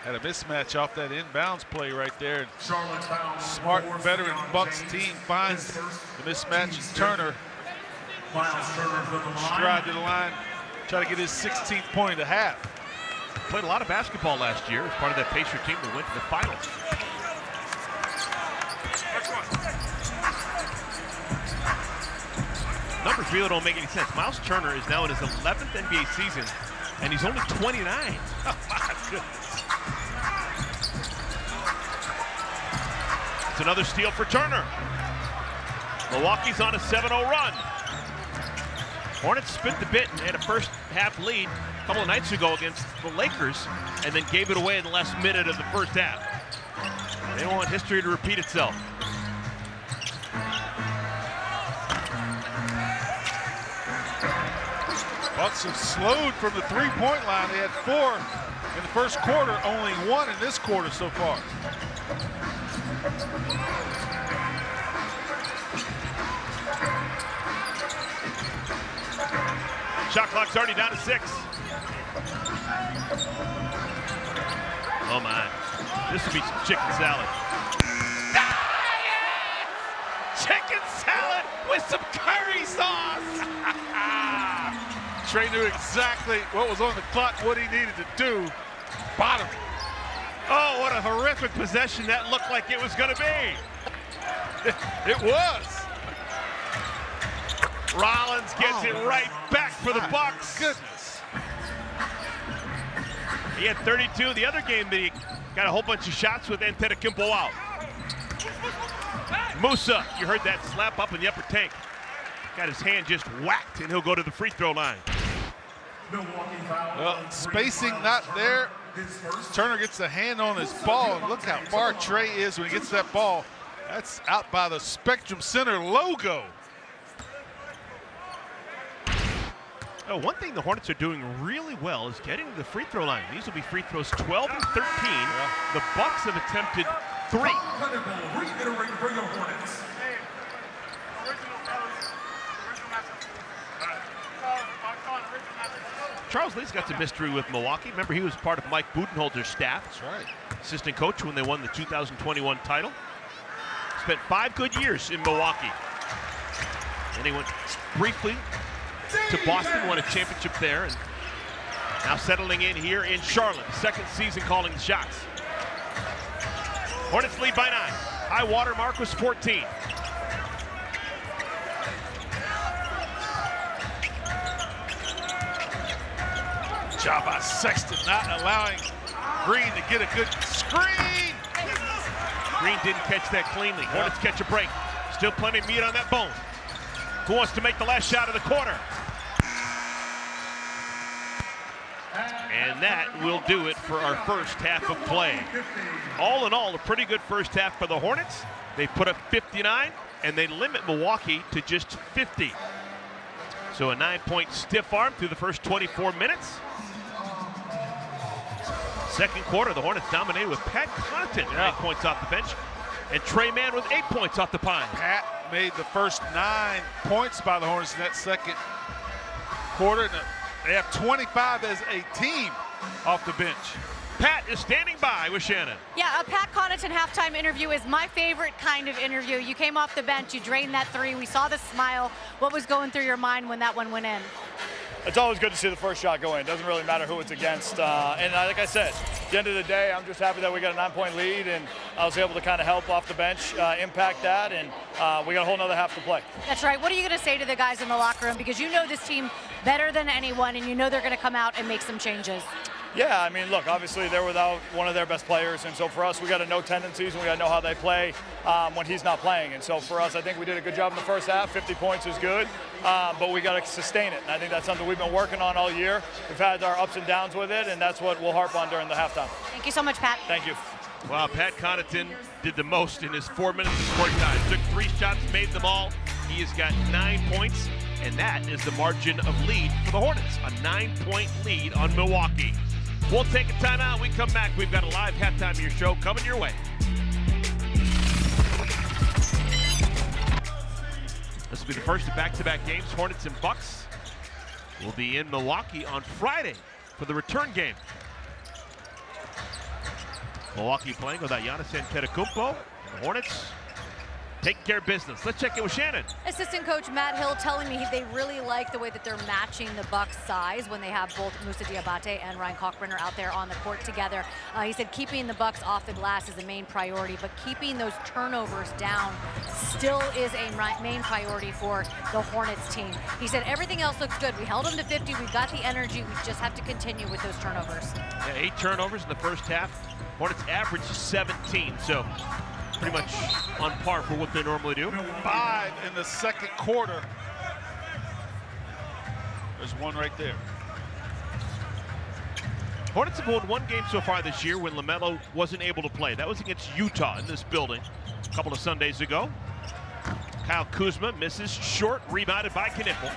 Had a mismatch off that inbounds play right there. Smart veteran Bucks team finds the mismatch, and Turner stride to the line, try to get his 16th point of the half. Played a lot of basketball last year as part of that Pacer team that went to the finals. Numbers really don't make any sense. Miles Turner is now in his 11th NBA season, and he's only 29. Oh my goodness. It's another steal for Turner. Milwaukee's on a 7-0 run. Hornets spit the bit and had a first half lead a couple of nights ago against the Lakers, and then gave it away in the last minute of the first half. They don't want history to repeat itself. Bucks have slowed from the three-point line. They had 4 in the first quarter, only 1 in this quarter so far. Shot clock's already down to 6. Oh my, this would be some chicken salad. Chicken salad with some curry sauce. Trey knew exactly what was on the clock, what he needed to do. Bottom. Oh, what a horrific possession that looked like it was going to be. It was. Rollins gets it right back for the Bucks. Goodness. He had 32. The other game that he got a whole bunch of shots with Antetokounmpo out. Musa, you heard that slap up in the upper tank. Got his hand just whacked, and he'll go to the free throw line. Well, spacing not there. Turner gets a hand on his ball, and look how far Trey is when he gets that ball. That's out by the Spectrum Center logo. Oh, one thing the Hornets are doing really well is getting to the free throw line. These will be free throws 12 and 13. Yeah. The Bucks have attempted 3. Charles Lee's got some history with Milwaukee. Remember, he was part of Mike Budenholzer's staff. That's right. Assistant coach when they won the 2021 title. Spent 5 good years in Milwaukee. Then he went briefly to Boston, won a championship there, and now settling in here in Charlotte. Second season calling the shots. Hornets lead by 9. High water mark was 14. job by Sexton, not allowing Green to get a good screen. Green didn't catch that cleanly. Hornets catch a break. Still plenty of meat on that bone. Who wants to make the last shot of the quarter? And that will do it for our first half of play. All in all, a pretty good first half for the Hornets. They put up 59, and they limit Milwaukee to just 50. So a 9-point stiff arm through the first 24 minutes. Second quarter, the Hornets dominated with Pat Connaughton, 9 points off the bench, and Trey Mann with 8 points off the pine. Pat made the first 9 points by the Hornets in that second quarter. They have 25 as a team off the bench. Pat is standing by with Shannon. Yeah, a Pat Connaughton halftime interview is my favorite kind of interview. You came off the bench, you drained that three, we saw the smile. What was going through your mind when that one went in? It's always good to see the first shot go in. It doesn't really matter who it's against. And like I said, at the end of the day, I'm just happy that we got a 9-point lead, and I was able to kind of help off the bench, impact that, and we got a whole nother half to play. That's right. What are you going to say to the guys in the locker room? Because you know this team better than anyone, and you know they're going to come out and make some changes. Yeah, I mean, look, obviously they're without one of their best players, and so for us, we got to know tendencies, and we got to know how they play when he's not playing. And so for us, I think we did a good job in the first half. 50 points is good, but we got to sustain it. And I think that's something we've been working on all year. We've had our ups and downs with it, and that's what we'll harp on during the halftime. Thank you so much, Pat. Thank you. Well, Pat Connaughton did the most in his 4 minutes of court time. Took 3 shots, made them all. He has got 9 points, and that is the margin of lead for the Hornets. A 9-point lead on Milwaukee. We'll take a timeout. We come back. We've got a live halftime of your show coming your way. This will be the first of back-to-back games. Hornets and Bucks will be in Milwaukee on Friday for the return game. Milwaukee playing without Giannis Antetokounmpo. The Hornets taking care of business. Let's check in with Shannon. Assistant coach Matt Hill telling me they really like the way that they're matching the Bucks' size when they have both Moussa Diabate and Ryan Kalkbrenner out there on the court together. He said keeping the Bucks off the glass is the main priority, but keeping those turnovers down still is a main priority for the Hornets team. He said everything else looks good. We held them to 50. We've got the energy. We just have to continue with those turnovers. Yeah, 8 turnovers in the first half. Hornets average 17, so pretty much on par for what they normally do. 5 in the second quarter. There's one right there. Hornets have won 1 game so far this year when LaMelo wasn't able to play. That was against Utah in this building a couple of Sundays ago. Kyle Kuzma misses, short, rebounded by Knipple.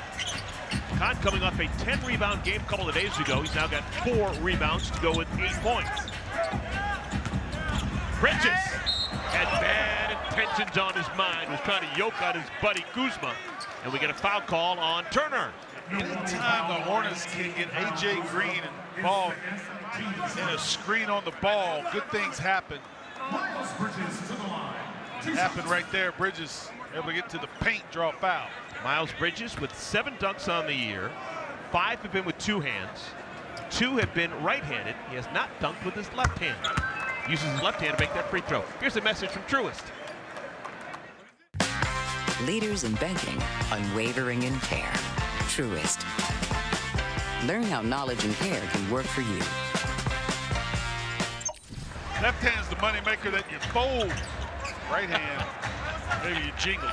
Kahn coming off a 10-rebound game a couple of days ago. He's now got 4 rebounds to go with 8 points. Bridges had bad intentions on his mind, was trying to yoke out his buddy Kuzma, and we get a foul call on Turner. Anytime the Hornets can get A.J. Green involved in a screen on the ball, good things happen. Happened right there. Bridges able to get to the paint, draw a foul. Miles Bridges with 7 dunks on the year. 5 have been with 2 hands. 2 have been right-handed. He has not dunked with his left hand. Uses his left hand to make that free throw. Here's a message from Truist. Leaders in banking, unwavering in care. Truist. Learn how knowledge and care can work for you. Left hand's the money maker that you fold. Right hand, maybe you jingle.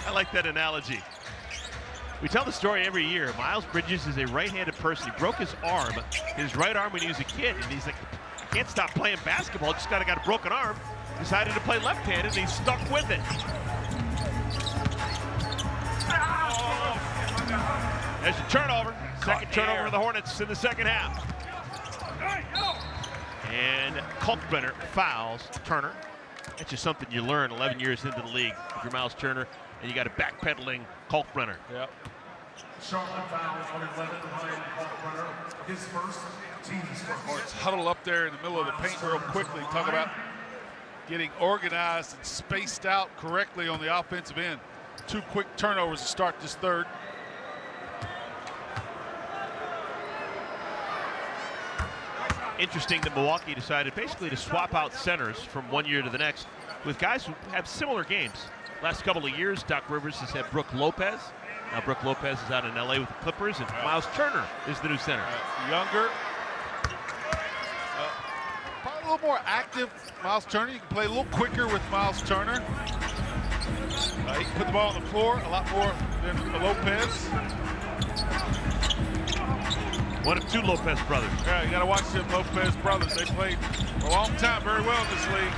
I like that analogy. We tell the story every year. Miles Bridges is a right-handed person. He broke his arm, his right arm when he was a kid, and he's like, I can't stop playing basketball. Just got a broken arm. Decided to play left-handed, and he's stuck with it. There's a turnover. Second turnover for the Hornets in the second half. And Kalkbrenner fouls Turner. That's just something you learn 11 years into the league. If you're Miles Turner and you got a backpedaling Kalkbrenner. Yep. Charlotte foul on 11 behind Kalkbrenner. His first, team's first. Hornets huddle up there in the middle of the paint real quickly. Talk about getting organized and spaced out correctly on the offensive end. 2 quick turnovers to start this third. Interesting that Milwaukee decided basically to swap out centers from one year to the next with guys who have similar games. Last couple of years, Doc Rivers has had Brook Lopez Now Brook Lopez is out in LA with the Clippers, and Miles Turner is the new center. Younger. Probably a little more active, Miles Turner. You can play a little quicker with Miles Turner. He can put the ball on the floor a lot more than Lopez. One of two Lopez brothers. Yeah, you got to watch them Lopez brothers. They played a long time very well in this league.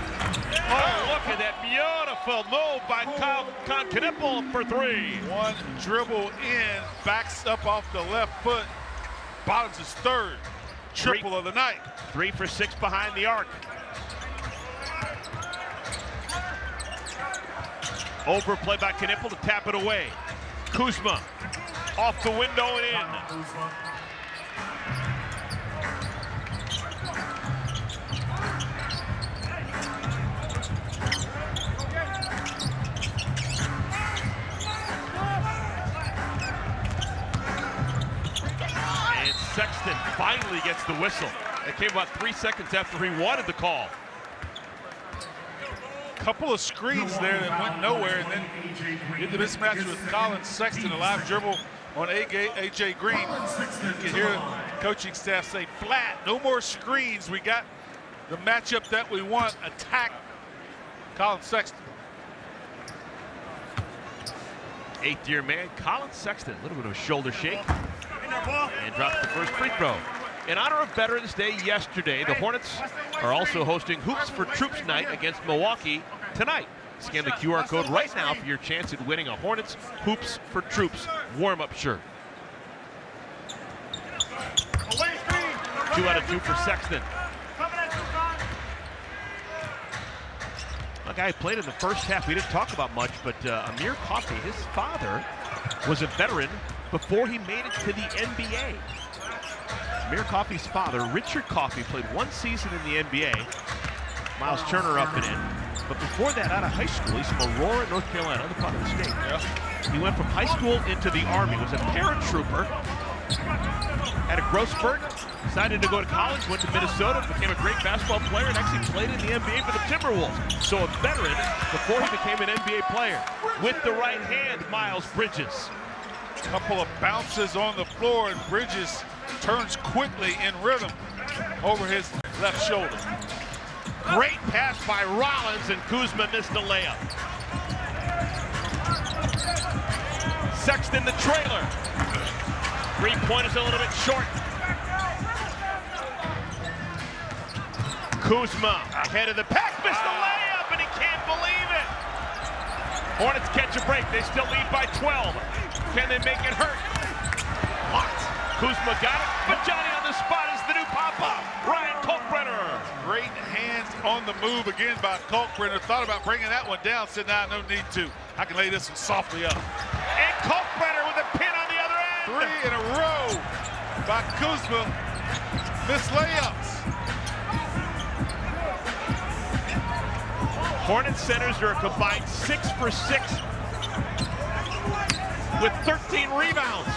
Oh, look at that beautiful move by Kyle Knipple for three. One dribble in, backs up off the left foot. Bottoms his third triple of the night. 3 for 6 behind the arc. Overplay by Knipple to tap it away. Kuzma off the window and in. And Sexton finally gets the whistle. It came about 3 seconds after he wanted the call. Couple of screens there that went nowhere, and then get the mismatch with Colin Sexton, a live dribble on AJ Green. You can hear the coaching staff say, flat, no more screens. We got the matchup that we want. Attack Colin Sexton. Eighth-year man, Colin Sexton, a little bit of a shoulder shake, and drops the first free throw. In honor of Veterans Day yesterday, the Hornets are also hosting Hoops for Troops night against Milwaukee tonight. Scan the QR code right now for your chance at winning a Hornets Hoops for Troops warm-up shirt. 2 out of 2 for Sexton. A guy who played in the first half we didn't talk about much, but Amir Coffey, his father, was a veteran before he made it to the NBA. Amir Coffey's father, Richard Coffey, played 1 season in the NBA. Miles Turner up and in. But before that, out of high school, he's from Aurora, North Carolina, other part of the state. Yeah. He went from high school into the Army, was a paratrooper, had a growth spurt, decided to go to college, went to Minnesota, became a great basketball player, and actually played in the NBA for the Timberwolves. So a veteran before he became an NBA player. With the right hand, Miles Bridges. Couple of bounces on the floor, and Bridges turns quickly in rhythm over his left shoulder. Great pass by Rollins, and Kuzma missed the layup. Sexton the trailer. 3-pointers a little bit short. Kuzma ahead of the pack, missed the layup, and he can't believe it. Hornets catch a break, they still lead by 12. Can they make it hurt? Locked. Kuzma got it, but Johnny on the spot is the new pop-up. Ryan Kalkbrenner. Great hands on the move again by Kalkbrenner. Thought about bringing that one down, said, nah, no need to. I can lay this one softly up. And Kalkbrenner with a pin on the other end. 3 in a row by Kuzma. Missed layups. Hornets centers are a combined 6 for 6 with 13 rebounds.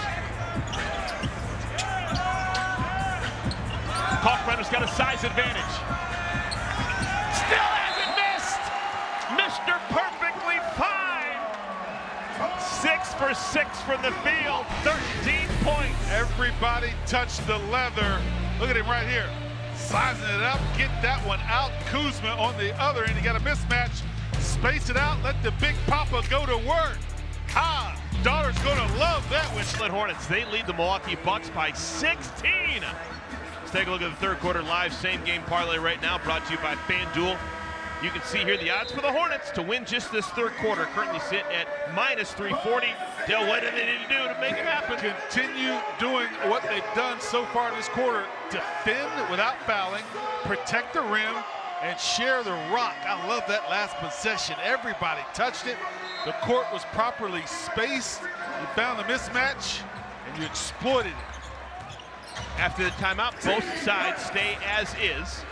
Kalkbrenner's got a size advantage. Still hasn't missed. Mr. Perfectly Fine. 6 for 6 from the field, 13 points. Everybody touched the leather. Look at him right here. Sizing it up, get that one out. Kuzma on the other end. You got a mismatch. Space it out, let the big papa go to work. Ha! Daughter's gonna love that one. Hornets, they lead the Milwaukee Bucks by 16. Let's take a look at the third quarter live same game parlay right now, brought to you by FanDuel. You can see here the odds for the Hornets to win just this third quarter, currently sit at -340. Dale, what do they need to do to make it happen? Continue doing what they've done so far in this quarter. Defend without fouling, protect the rim, and share the rock. I love that last possession. Everybody touched it. The court was properly spaced. You found the mismatch, and you exploited it. After the timeout, both sides stay as is.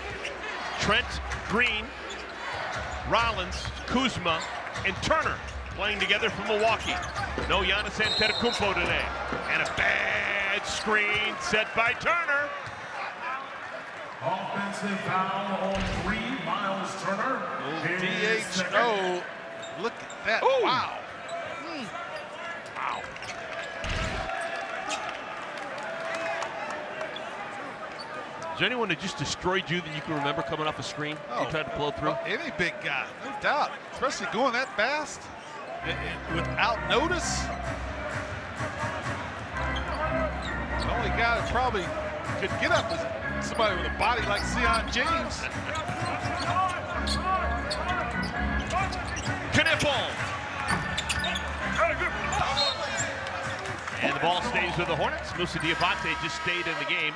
Trent, Green, Rollins, Kuzma, and Turner playing together for Milwaukee. No Giannis Antetokounmpo today. And a bad screen set by Turner. Offensive foul on 3, Miles Turner. DHO. Look at that. Ooh. Wow. Wow. there anyone that just destroyed you that you can remember coming off the screen? You tried to blow through? Any big guy, no doubt. Especially going that fast without notice. The only guy that probably could get up is somebody with a body like Sion James. Knipple. And the ball stays with the Hornets. Moussa Diabate just stayed in the game.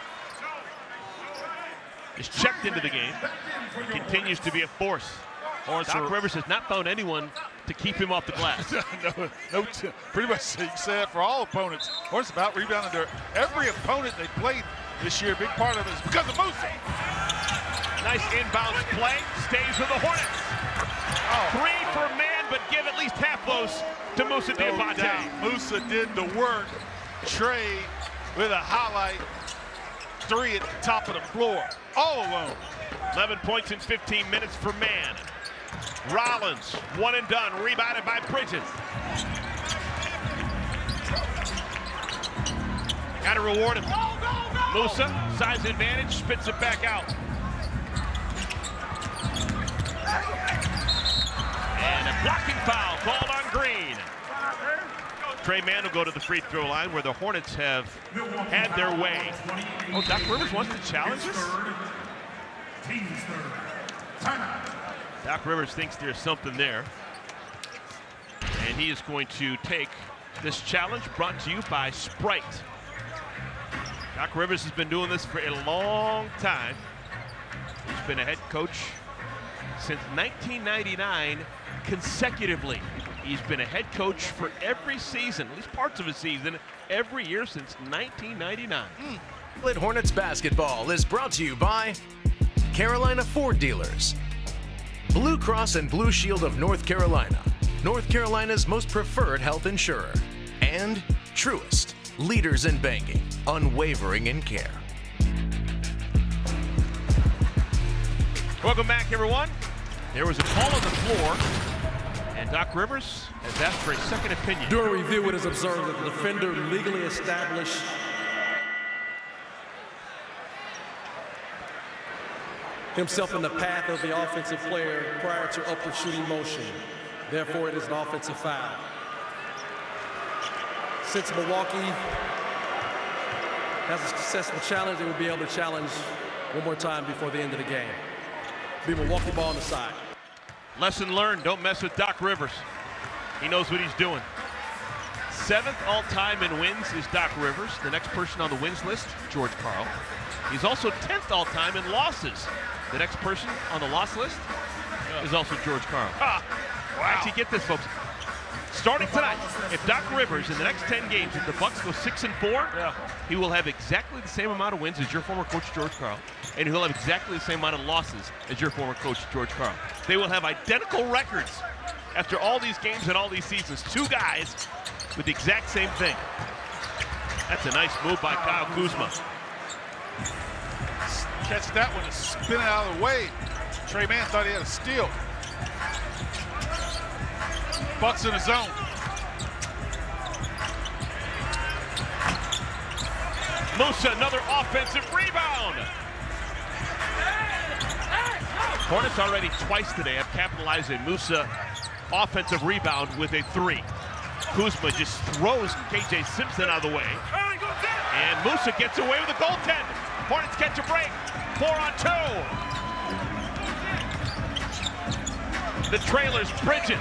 Is checked into the game. He continues to be a force. Doc Rivers has not found anyone to keep him off the glass. no, pretty much you can say that for all opponents. Hornets about rebounding their every opponent they played this year. A big part of it is because of Moussa. Nice inbounds play. Stays with the Hornets. Three for man, but give at least half those to Moussa Diabate. Moussa did the work. Trey with a highlight. Three at the top of the floor, all alone. 11 points in 15 minutes for man. Rollins, one and done, rebounded by Bridges. Got to reward him. Moussa, size advantage, spits it back out. And a blocking foul called on Green. Trey Mann will go to the free throw line where the Hornets have had their way. Oh, Doc Rivers wants to challenge us? Doc Rivers thinks there's something there. And he is going to take this challenge brought to you by Sprite. Doc Rivers has been doing this for a long time. He's been a head coach since 1999 consecutively. He's been a head coach for every season, at least parts of a season, every year since 1999. Charlotte Hornets basketball is brought to you by Carolina Ford Dealers, Blue Cross and Blue Shield of North Carolina, North Carolina's most preferred health insurer, and Truist, leaders in banking, unwavering in care. Welcome back, everyone. There was a call on the floor, and Doc Rivers has asked for a second opinion. During review, it is observed that the defender legally established himself in the path of the offensive player prior to upward shooting motion. Therefore, it is an offensive foul. Since Milwaukee has a successful challenge, they will be able to challenge one more time before the end of the game. Be Milwaukee ball on the side. Lesson learned, don't mess with Doc Rivers. He knows what he's doing. 7th all-time in wins is Doc Rivers. The next person on the wins list, George Karl. He's also 10th all-time in losses. The next person on the loss list is also George Karl. Wow. Actually, get this, folks. Starting tonight, if Doc Rivers in the next 10 games, if the Bucks go 6-4, he will have exactly the same amount of wins as your former coach, George Karl, and he'll have exactly the same amount of losses as your former coach, George Karl. They will have identical records after all these games and all these seasons. Two guys with the exact same thing. That's a nice move by Kyle Kuzma. Catch that one and spin it out of the way. Trey Mann thought he had a steal. Bucks in the zone. Moussa, another offensive rebound. Hornets already twice today have capitalized a Moussa offensive rebound with a three. Kuzma just throws KJ Simpson out of the way. And Moussa gets away with a goaltend. Hornets catch a break. 4-on-2. The trailers, Bridges.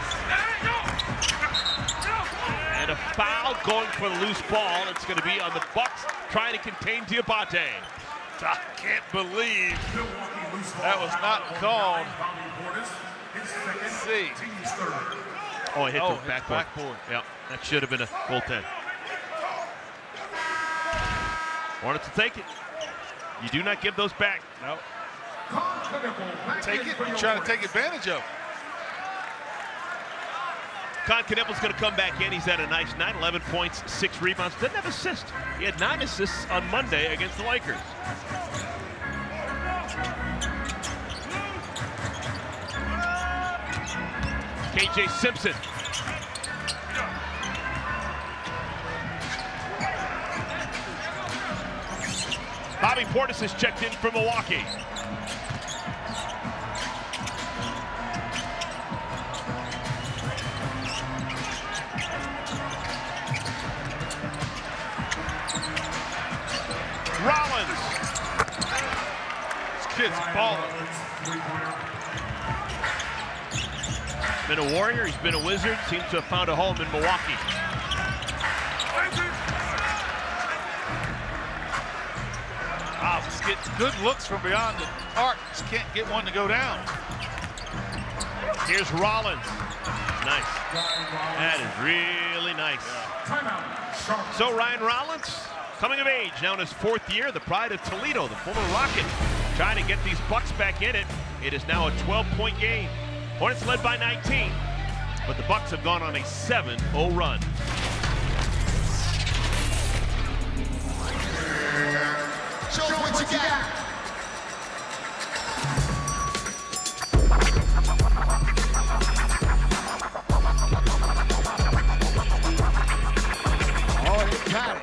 And a foul going for the loose ball. It's going to be on the Bucks trying to contain Diabate. I can't believe that was not called. Let's see. Oh, it hit the backboard. Yep, that should have been a goaltend. Hornets to take it. You do not give those back. No. Take it. You're trying to take advantage of it. Con Knippel's going to come back in. He's had a nice night, 11 points, 6 rebounds. Doesn't have assists. He had 9 assists on Monday against the Lakers. KJ Simpson. Bobby Portis has checked in from Milwaukee. Rollins. This kid's balling. Been a Warrior, he's been a Wizard, seems to have found a home in Milwaukee. Wow, just getting good looks from beyond the arc. Just can't get one to go down. Here's Rollins. Nice. That is really nice. So Ryan Rollins, coming of age, now in his 4th year, the pride of Toledo, the former Rocket, trying to get these Bucks back in it. It is now a 12-point game. Hornets led by 19, but the Bucks have gone on a 7-0 run. Show us what you got. Oh, you got it.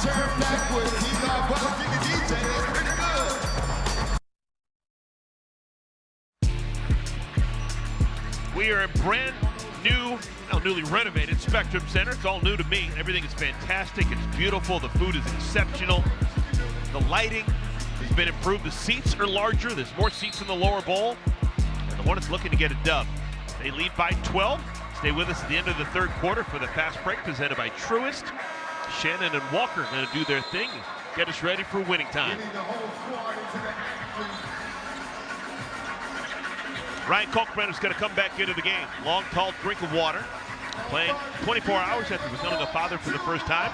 Turn backwards. He's our brother, the DJ. That's pretty good. We are a brand new, newly renovated Spectrum Center. It's all new to me. Everything is fantastic. It's beautiful. The food is exceptional. The lighting has been improved. The seats are larger. There's more seats in the lower bowl. And the Hornets looking to get a dub. They lead by 12. Stay with us at the end of the 3rd quarter for the fast break presented by Truist. Shannon and Walker are going to do their thing, get us ready for winning time. Ryan Kalkbrenner is going to come back into the game. Long, tall drink of water. Playing 24 hours after becoming a father for the first time.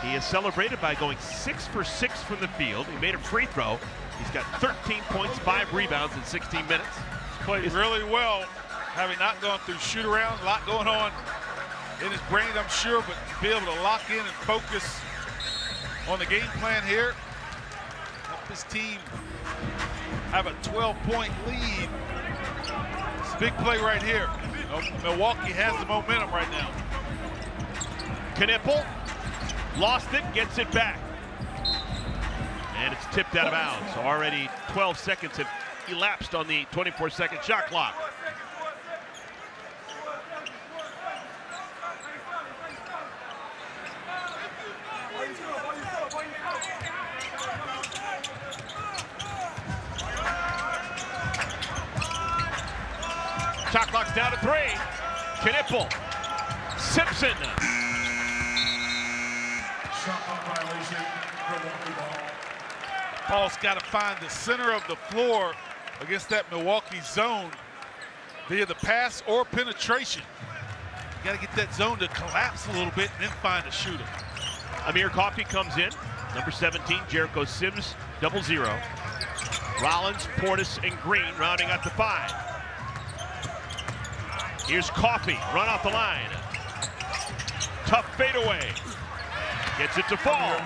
He is celebrated by going 6 for 6 from the field. He made a free throw. He's got 13 points, 5 rebounds in 16 minutes. Played really well, having not gone through shoot around, a lot going on in his brain, I'm sure, but be able to lock in and focus on the game plan here. Help his team have a 12-point lead. It's a big play right here. Milwaukee has the momentum right now. Knipple lost it, gets it back. And it's tipped out of bounds. So already 12 seconds have elapsed on the 24-second shot clock. Shot clock's down to 3. Knipple. Simpson. Shot clock violation. Milwaukee ball. Paul's got to find the center of the floor against that Milwaukee zone via the pass or penetration. You got to get that zone to collapse a little bit and then find a shooter. Amir Coffey comes in. Number 17, Jericho Sims, 0-0. Rollins, Portis, and Green rounding out the 5. Here's Coffey, run off the line. Tough fadeaway. Gets it to fall.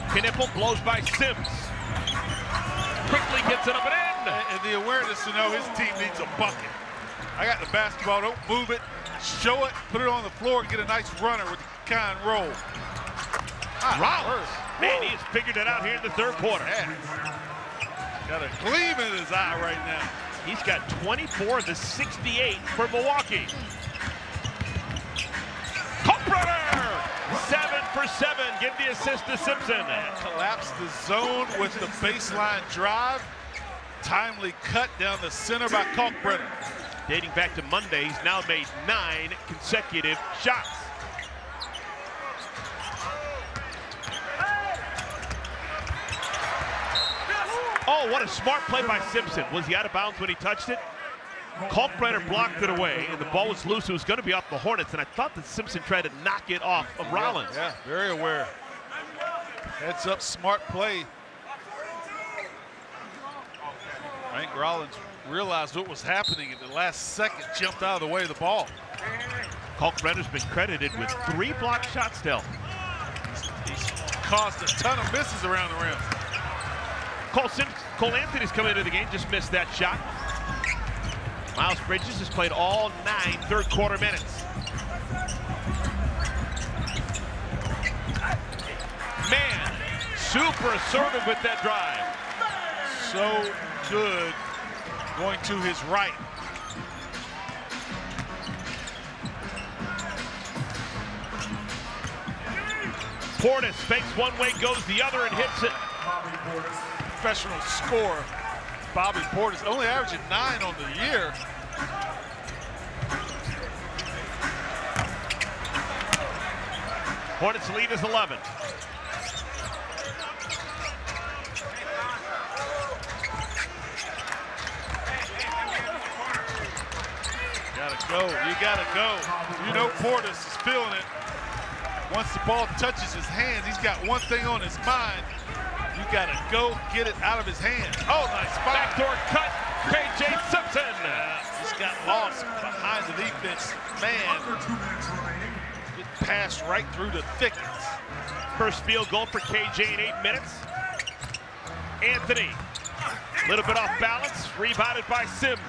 Knipple blows by Sims. Quickly gets it up and in. And the awareness to know his team needs a bucket. I got the basketball, don't move it. Show it, put it on the floor, and get a nice runner with the kind roll. Rollins, man, he has figured it out here in the 3rd quarter. Yeah. Got a gleam in his eye right now. He's got 24 of the 68 for Milwaukee. Kalkbrenner, 7 for 7, give the assist to Simpson. Collapsed the zone with the baseline drive. Timely cut down the center by Kalkbrenner. Dating back to Monday, he's now made 9 consecutive shots. Oh, what a smart play by Simpson. Was he out of bounds when he touched it? Kalkbrenner blocked it away, and the ball was loose. It was going to be off the Hornets, and I thought that Simpson tried to knock it off of Rollins. Yeah, very aware. Heads up, smart play. I think Rollins realized what was happening at the last second, jumped out of the way of the ball. Kalkbrenner's been credited with 3 blocked shots still. He's caused a ton of misses around the rim. Cole Anthony's coming into the game, just missed that shot. Miles Bridges has played all 9 third-quarter minutes. Man, super assertive with that drive. So good going to his right. Portis fakes one way, goes the other, and hits it. Professional scorer, Bobby Portis, only averaging 9 on the year. Hornets lead is 11. You gotta go. You know Portis is feeling it. Once the ball touches his hands, he's got one thing on his mind. You gotta go get it out of his hands. Oh, nice spot. Backdoor cut, KJ Simpson. Just got lost behind the defense. Man, get passed right through the thickets. First field goal for KJ in 8 minutes. Anthony, a little bit off balance, rebounded by Sims.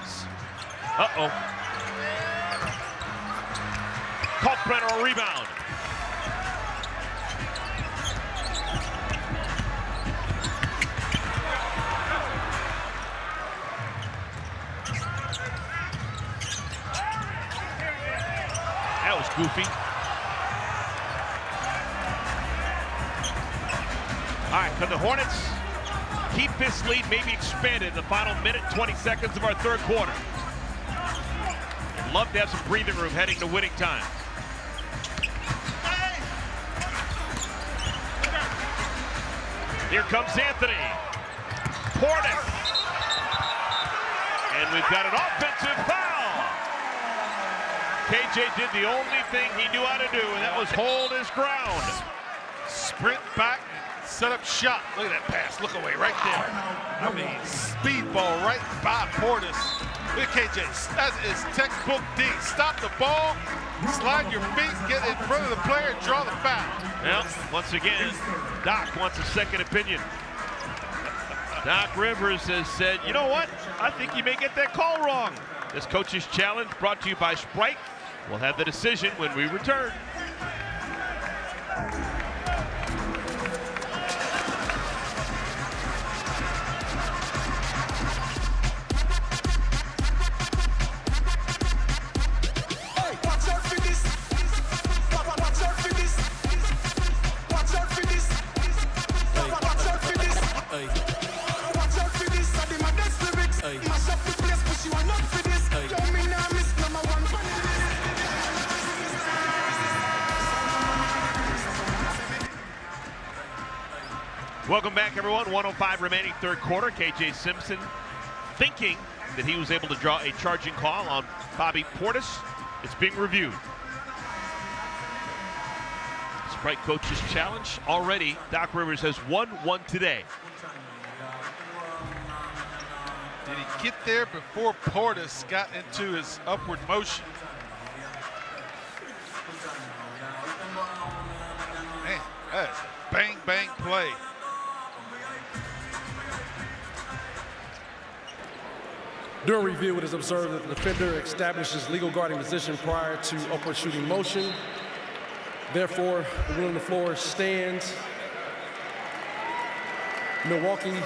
Uh-oh. Kalkbrenner a rebound. That was goofy. All right, can the Hornets keep this lead, maybe expand it in the final minute, 20 seconds of our third quarter? Love to have some breathing room heading to winning time. Here comes Anthony. Portis. And we've got an offensive foul. KJ did the only thing he knew how to do, and that was hold his ground. Sprint back, set up shot. Look at that pass, look away right there. I mean, speedball right by Portis. Look at KJ, that is textbook D. Stop the ball, slide your feet, get in front of the player, draw the foul. Well, once again, Doc wants a second opinion. Doc Rivers has said, you know what? I think you may get that call wrong. This coach's challenge brought to you by Sprite. We'll have the decision when we return. Welcome back, everyone. 1:05 remaining third quarter. KJ Simpson thinking that he was able to draw a charging call on Bobby Portis. It's being reviewed. Sprite coach's challenge. Already, Doc Rivers has won one today. Did he get there before Portis got into his upward motion? Man, that is a bang, bang play. During review, it is observed that the defender establishes legal guarding position prior to upward shooting motion. Therefore, the rule on the floor stands. Milwaukee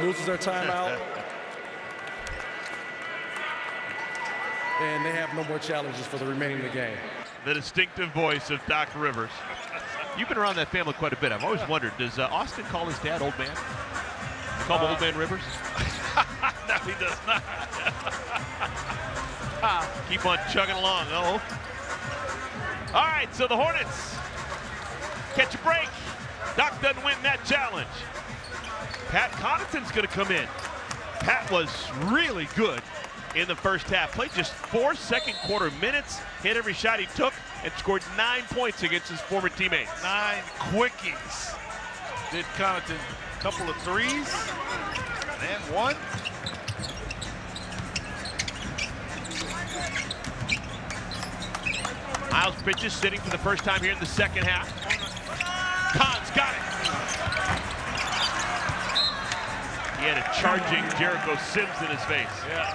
loses their timeout. And they have no more challenges for the remaining of the game. The distinctive voice of Doc Rivers. You've been around that family quite a bit. I've always wondered, does Austin call his dad Old Man? You call him Old Man Rivers? No, he does not. Keep on chugging along. Oh. All right, so the Hornets catch a break. Doc doesn't win that challenge. Pat Connaughton's going to come in. Pat was really good in the first half. Played just 4 second quarter minutes, hit every shot he took, and scored 9 points against his former teammates. 9 quickies. Did Connaughton a couple of threes and one. Miles pitches, sitting for the first time here in the second half. Kahn's got it. He had a charging Jericho Sims in his face. Yeah,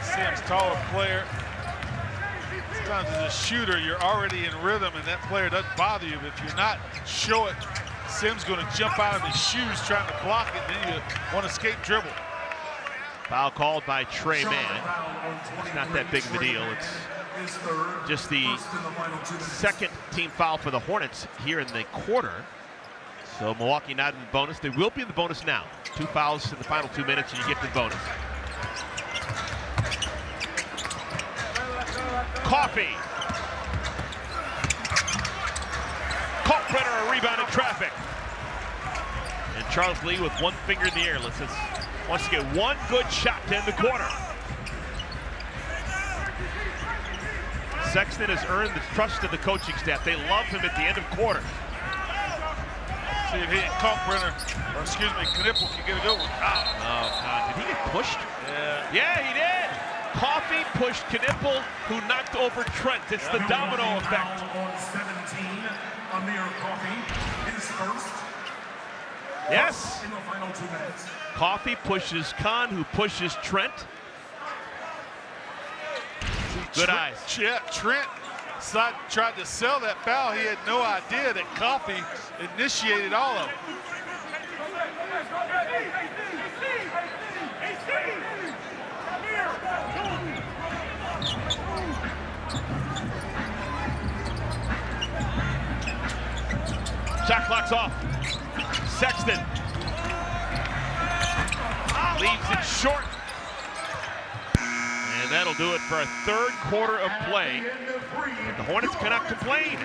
Sims, taller player. Sometimes as a shooter, you're already in rhythm, and that player doesn't bother you. But if you're not, show it. Sims going to jump out of his shoes trying to block it, then you want to escape dribble. Foul called by Trey Mann. It's not that big of a deal. It's just the second team foul for the Hornets here in the quarter. So Milwaukee not in the bonus. They will be in the bonus now. 2 fouls in the final 2 minutes and you get the bonus. Coffee. Kalkbrenner, a rebound in traffic. And Charles Lee with one finger in the air. Wants to get one good shot to end the quarter. Sexton has earned the trust of the coaching staff. They love him at the end of quarter. See if he and Kalkbrenner, or excuse me, Knippel can get a good one. Oh, did he get pushed? Yeah. Yeah, he did. Coffee pushed Knippel, who knocked over Trent. It's the domino effect. On 17, Amir Coffee, his first. Yes. In the final 2 minutes. Coffee pushes Kahn, who pushes Trent. Good eyes. Yeah, Trent tried to sell that foul. He had no idea that Coffee initiated all of it. Shot clock's off. Sexton leaves it short. And that'll do it for a third quarter of play. And the Hornets cannot complain.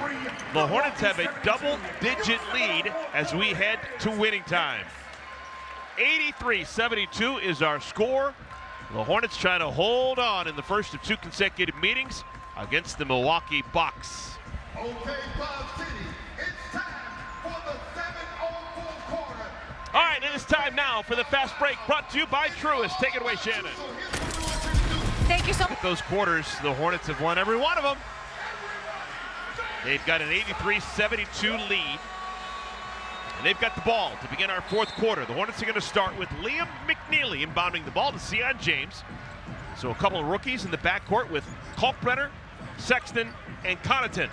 The Hornets have a double-digit lead as we head to winning time. 83-72 is our score. The Hornets trying to hold on in the first of 2 consecutive meetings against the Milwaukee Bucks. Okay, Bob City, it's time for the 7:04 quarter. All right, it is time now for the fast break brought to you by Truist. Take it away, Shannon. Thank you so much. With those quarters, the Hornets have won every one of them. They've got an 83-72 lead. And they've got the ball to begin our fourth quarter. The Hornets are going to start with Liam McNeely inbounding the ball to Sion James. So a couple of rookies in the backcourt with Kalkbrenner, Sexton, and Connaughton.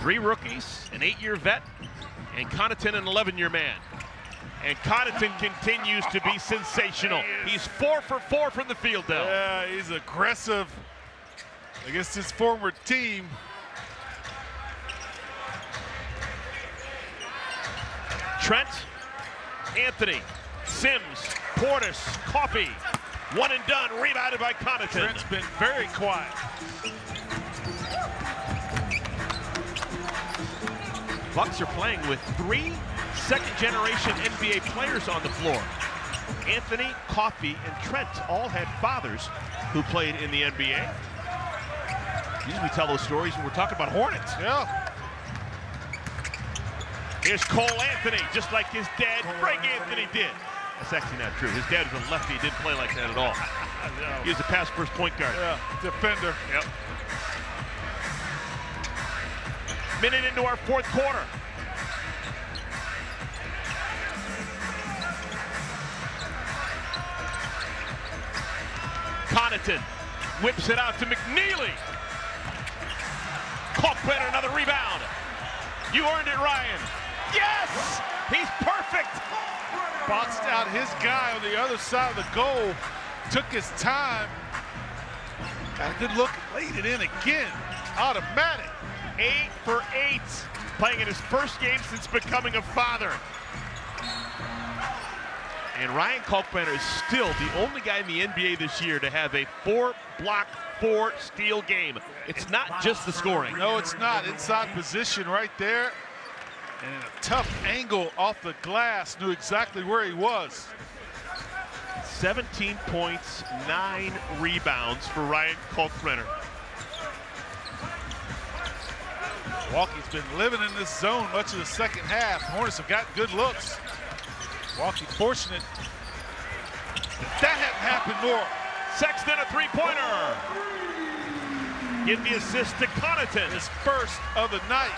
3 rookies, an 8-year vet, and Connaughton an 11-year man. And Connaughton continues to be sensational. He's 4 for 4 from the field now. Yeah, he's aggressive against his former team. Trent, Anthony, Sims, Portis, Coffee. One and done, rebounded by Connaughton. Trent's been very quiet. Bucks are playing with 3 second-generation NBA players on the floor. Anthony, Coffee, and Trent all had fathers who played in the NBA. Usually we tell those stories when we're talking about Hornets. Yeah. Here's Cole Anthony, just like his dad, Greg Anthony, did. That's actually not true. His dad was a lefty. He didn't play like that at all. He was a pass-first point guard. Yeah, defender. Yep. Minute into our fourth quarter. Connaughton whips it out to McNeely. Kalkbrenner, another rebound. You earned it, Ryan. Yes! He's perfect. Boxed out his guy on the other side of the goal. Took his time. Got a good look, laid it in again. Automatic. 8 for 8. Playing in his first game since becoming a father. And Ryan Kalkbrenner is still the only guy in the NBA this year to have a 4-block, 4-steal game. It's not just the scoring. No, it's not. Inside position right there. And in a tough angle off the glass, knew exactly where he was. 17 points, 9 rebounds for Ryan Kalkbrenner. Milwaukee's been living in this zone much of the second half. Hornets have got good looks. Milwaukee fortunate that hadn't happened more. Sexton, a 3-pointer. Give the assist to Connaughton. His first of the night.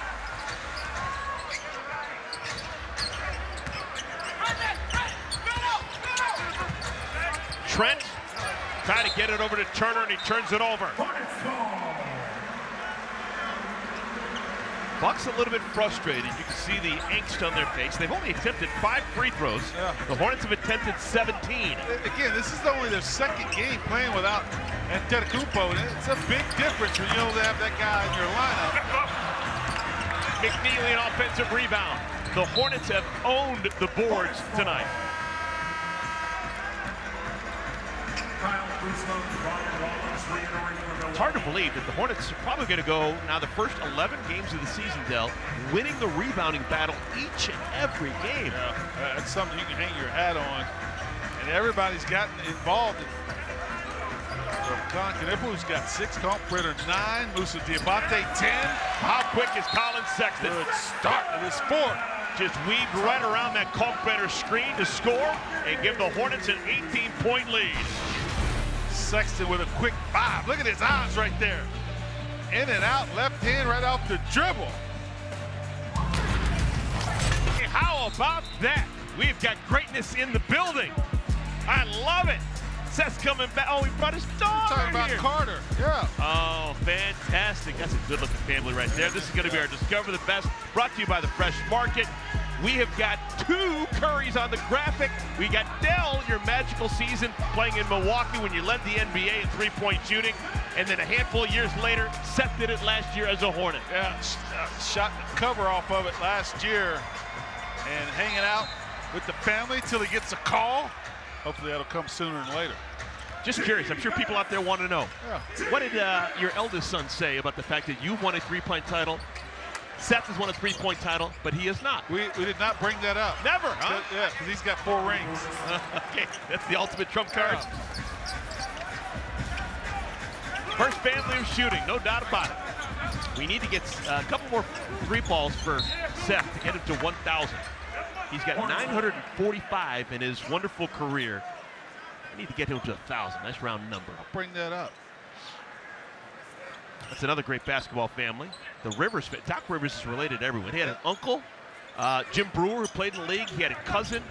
Trent trying to get it over to Turner, and he turns it over. Bucks a little bit frustrated. You can see the angst on their face. They've only attempted 5 free throws. Yeah. The Hornets have attempted 17. Again, this is only their second game playing without Antetokounmpo, and it's a big difference when you don't have that guy in your lineup. McNeely, an offensive rebound. The Hornets have owned the boards tonight. It's hard to believe that the Hornets are probably going to go now the first 11 games of the season, Dell, winning the rebounding battle each and every game. Yeah, that's something you can hang your hat on. And everybody's gotten involved. Knippel's got 6, Kalkbrenner 9, Musa Diabate 10. How quick is Colin Sexton? Good start to this 4th. Just weaved right around that Kalkbrenner screen to score and give the Hornets an 18-point lead. Sexton with a quick 5. Look at his eyes right there. In and out, left hand right off the dribble. Hey, how about that? We've got greatness in the building. I love it. Seth's coming back. Oh, he brought his daughter Talking about here. Carter, yeah. Oh, fantastic. That's a good-looking family right there. This is going to be our Discover the Best, brought to you by the Fresh Market. We have got 2 Currys on the graphic. We got Dell, your magical season, playing in Milwaukee when you led the NBA in three-point shooting. And then a handful of years later, Seth did it last year as a Hornet. Yeah, shot the cover off of it last year. And hanging out with the family till he gets a call. Hopefully that'll come sooner than later. Just curious, I'm sure people out there want to know. Yeah. What did your eldest son say about the fact that you won a three-point title? Seth has won a three-point title, but he has not. We did not bring that up. Never, huh? Yeah, because he's got 4 rings. Okay, that's the ultimate trump card. First family of shooting, no doubt about it. We need to get a couple more 3 balls for Seth to get him to 1,000. He's got 945 in his wonderful career. I need to get him to 1,000. Nice round number. I'll bring that up. That's another great basketball family. The Rivers, Doc Rivers is related to everyone. He had an uncle, Jim Brewer, who played in the league. He had a cousin,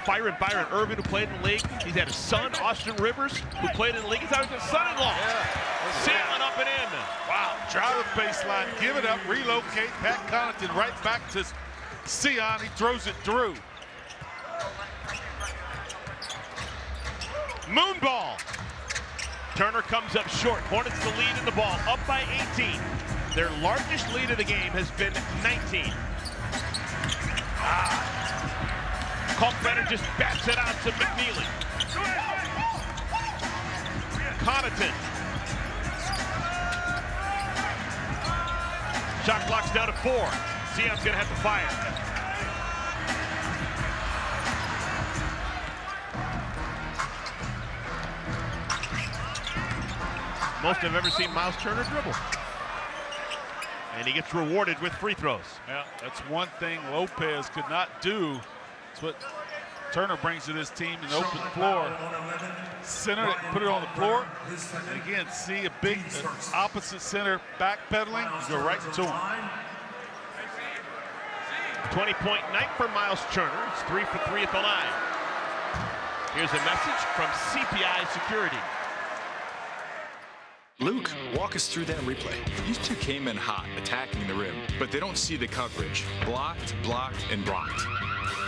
Byron Irvin, who played in the league. He's had a son, Austin Rivers, who played in the league. He's had a son-in-law. Yeah. Sailing up and in. Wow, drive the baseline, give it up, relocate. Pat Connaughton right back to Sion. He throws it through. Moonball. Turner comes up short. Hornets the lead in the ball, up by 18. Their largest lead of the game has been 19. Kalkbrenner just bats it out to McNeely. Connaughton. Shot clock's down to 4. Sion's gonna have to fire. Most I've ever seen Miles Turner dribble. And he gets rewarded with free throws. Yeah, that's one thing Lopez could not do. That's what Turner brings to this team, an open floor. Center it, put it on the floor. And again, see a big opposite center backpedaling, you go right to him. 20-point night for Miles Turner. It's 3 for 3 at the line. Here's a message from CPI Security. Luke, walk us through that replay. These 2 came in hot, attacking the rim, but they don't see the coverage. Blocked, blocked, and blocked.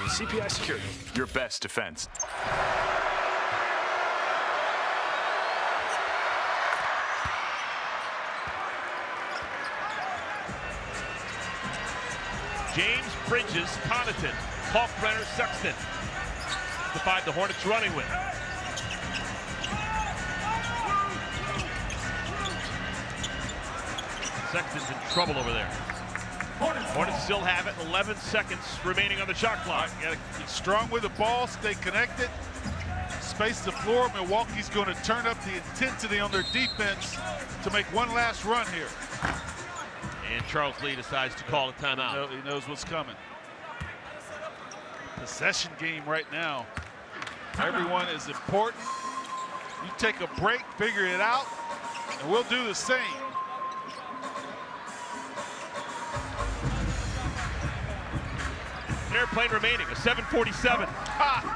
CPI Security, your best defense. James, Bridges, Connaughton, Kalkbrenner, Sexton. The 5 the Hornets running with. Sexton's in trouble over there. Hornets still have it. 11 seconds remaining on the shot clock. You gotta be strong with the ball, stay connected, space the floor. Milwaukee's going to turn up the intensity on their defense to make one last run here. And Charles Lee decides to call a timeout. He knows what's coming. Possession game right now. Everyone is important. You take a break, figure it out, and we'll do the same. an airplane remaining, a 747.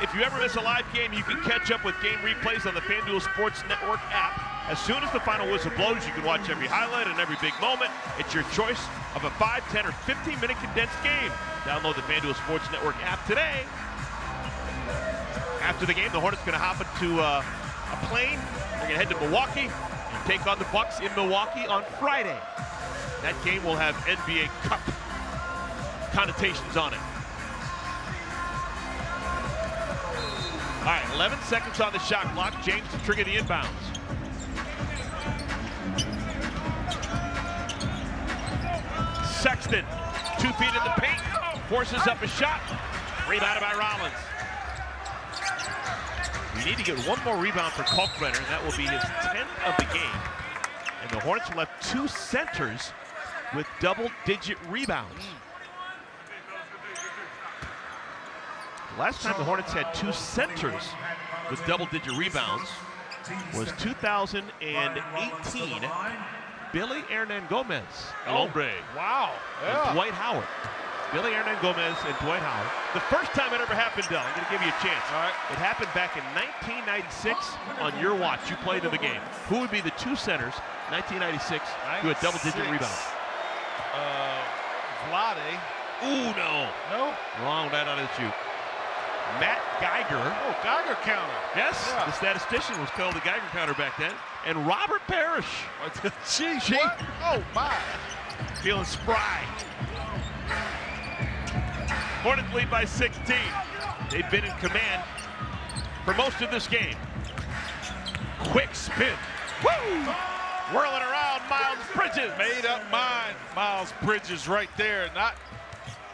If you ever miss a live game, you can catch up with game replays on the FanDuel Sports Network app. As soon as the final whistle blows, you can watch every highlight and every big moment. It's your choice of a 5, 10, or 15-minute condensed game. Download the FanDuel Sports Network app today. After the game, the Hornets going to hop into a plane. They're going to head to Milwaukee and take on the Bucks in Milwaukee on Friday. That game will have NBA Cup connotations on it. All right, 11 seconds on the shot clock. James to trigger the inbounds. Sexton, 2 feet in the paint, forces up a shot. Rebounded by Rollins. We need to get one more rebound for Kalkbrenner, and that will be his 10th of the game. And the Hornets will have 2 centers with double-digit rebounds. The last time the Hornets had 2 centers with double-digit rebounds was 2018. Billy Hernan-Gomez. Hombre. Wow. Yeah. And Dwight Howard. Billy Hernan-Gomez and Dwight Howard. The first time it ever happened, Del, I'm going to give you a chance. All right. It happened back in 1996 on your watch. You played in the game. Who would be the 2 centers, 1996, who had double-digit rebounds? Vlade. Ooh, no. No? Wrong with that on his shoot. Matt Geiger. Oh, Geiger counter. Yes, yeah. The statistician was called the Geiger counter back then. And Robert Parrish. Gee, what? Oh, my. Feeling spry. Hornets lead by 16. They've been in command for most of this game. Quick spin. Woo! Whirling around, Miles Bridges. Made up mind. Miles Bridges right there. Not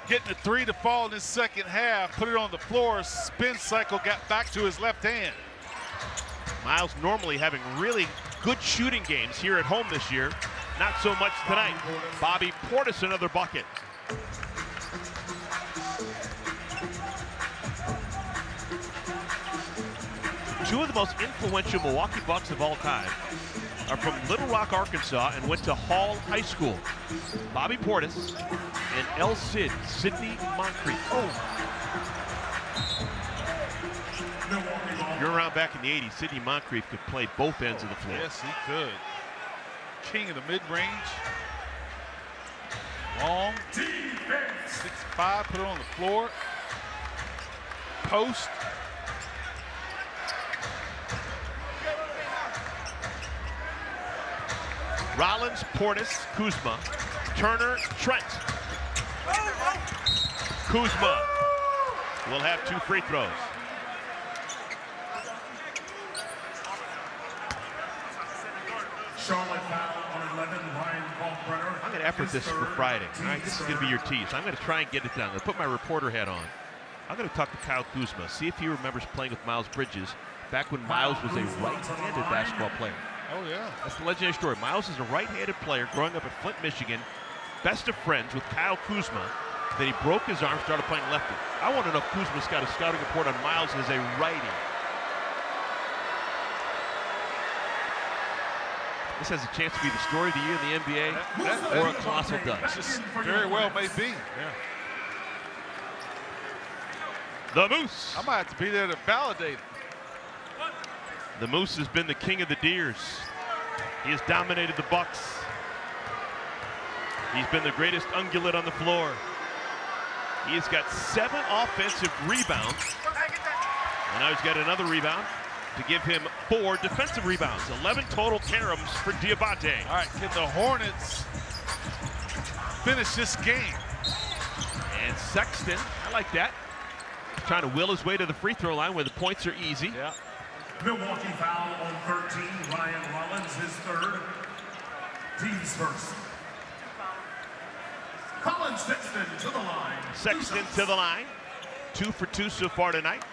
getting the 3 to fall in this second half. Put it on the floor. Spin cycle got back to his left hand. Miles normally having really good shooting games here at home this year. Not so much tonight. Bobby Portis, another bucket. Two of the most influential Milwaukee Bucks of all time are from Little Rock, Arkansas, and went to Hall High School. Bobby Portis and El Cid, Sidney Moncrief. Oh. You're around back in the 80s. Sidney Moncrief could play both ends of the floor. Yes, he could. King of the mid-range. Long. 6'5", put it on the floor. Post. Rollins, Portis, Kuzma, Turner, Trent. Kuzma will have 2 free throws. Charlotte foul on 11, Ryan Kalkbrenner. I'm going to effort this for Friday. All right, this is going to be your tease. I'm going to try and get it done. I'm going to put my reporter hat on. I'm going to talk to Kyle Kuzma, see if he remembers playing with Miles Bridges back when Miles was a right-handed basketball player. Oh, yeah. That's the legendary story. Miles is a right-handed player growing up at Flint, Michigan, best of friends with Kyle Kuzma. Then he broke his arm, started playing lefty. I want to know if Kuzma's got a scouting report on Miles as a righty. This has a chance to be the story of the year in the NBA or a colossal dud. Just very well may be. Yeah. The Moose. I might have to be there to validate it. The Moose has been the king of the Deers. He has dominated the Bucks. He's been the greatest ungulate on the floor. He has got 7 offensive rebounds. And now he's got another rebound to give him 4 defensive rebounds. 11 total caroms for Diabate. All right, can the Hornets finish this game? And Sexton, I like that. Trying to will his way to the free throw line where the points are easy. Yeah. Milwaukee foul on 13, Ryan Rollins, his 3rd. Team's first. Colin Sexton to the line. Sexton to the line. 2 for 2 so far tonight.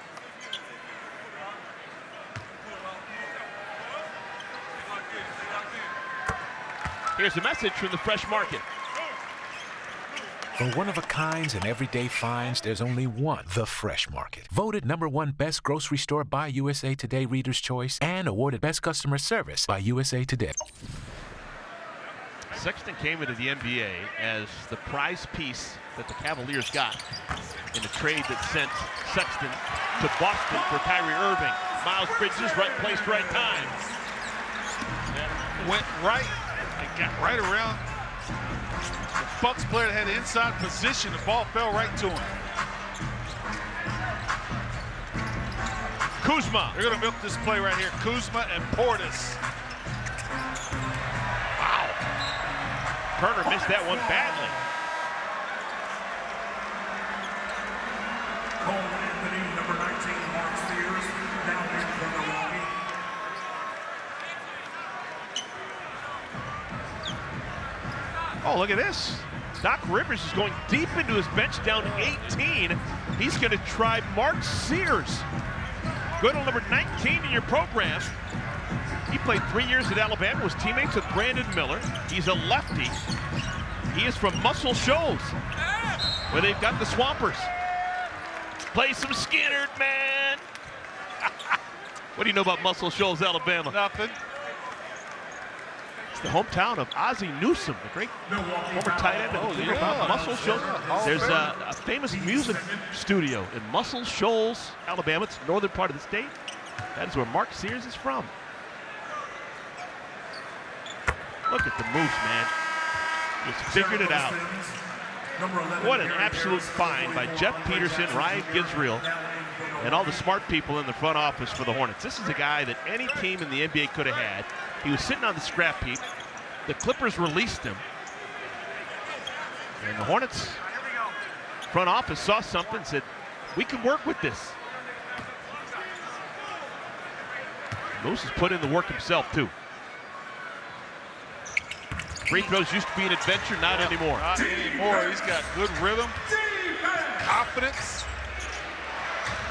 Here's a message from the Fresh Market. For one-of-a-kinds and everyday finds, there's only one, The Fresh Market. Voted #1 best grocery store by USA Today Reader's Choice and awarded best customer service by USA Today. Sexton came into the NBA as the prize piece that the Cavaliers got in a trade that sent Sexton to Boston for Kyrie Irving. Miles Bridges, right place, right time. Went right and got right around the Bucks player that had inside position. The ball fell right to him. Kuzma. They're going to milk this play right here. Kuzma and Portis. Wow. Turner missed that one badly. Cole Anthony, number 19, Mark Spears, down in from Milwaukee. Oh, look at this. Doc Rivers is going deep into his bench, down 18. He's going to try Mark Sears. Good old number 19 in your program. He played 3 years at Alabama, was teammates with Brandon Miller. He's a lefty. He is from Muscle Shoals, where they've got the Swampers. Play some Skinner, man. What do you know about Muscle Shoals, Alabama? Nothing. It's the hometown of Ozzie Newsome, the great former tight end of the Muscle Shoals. There's a famous music studio in Muscle Shoals, Alabama. It's the northern part of the state. That is where Mark Sears is from. Look at the moves, man. He's figured it out. What an absolute find by Jeff Peterson, Ryan Gizriel, and all the smart people in the front office for the Hornets. This is a guy that any team in the NBA could have had. He was sitting on the scrap heap. The Clippers released him. And the Hornets front office saw something and said, we can work with this. Moose has put in the work himself, too. Free throws used to be an adventure, not anymore. Not anymore. He's got good rhythm, confidence.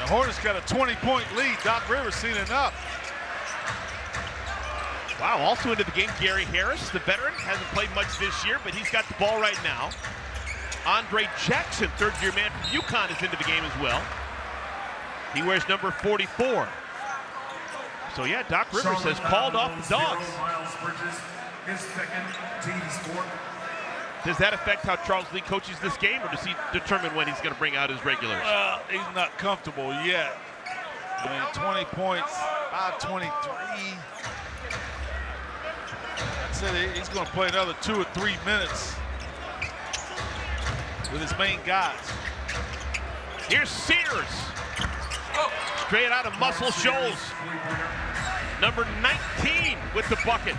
The Hornets got a 20-point lead. Doc Rivers seen enough. Wow, also into the game, Gary Harris, the veteran, hasn't played much this year, but he's got the ball right now. Andre Jackson, third-year man from UConn, is into the game as well. He wears number 44. So yeah, Doc Rivers has called off the dogs. His second team sport. Does that affect how Charles Lee coaches this game, or does he determine when he's going to bring out his regulars? Well, he's not comfortable yet. I mean, 20 points, about 23. I said he's going to play another 2 or 3 minutes with his main guys. Here's Sears. Straight out of Muscle Shoals. Number 19 with the bucket.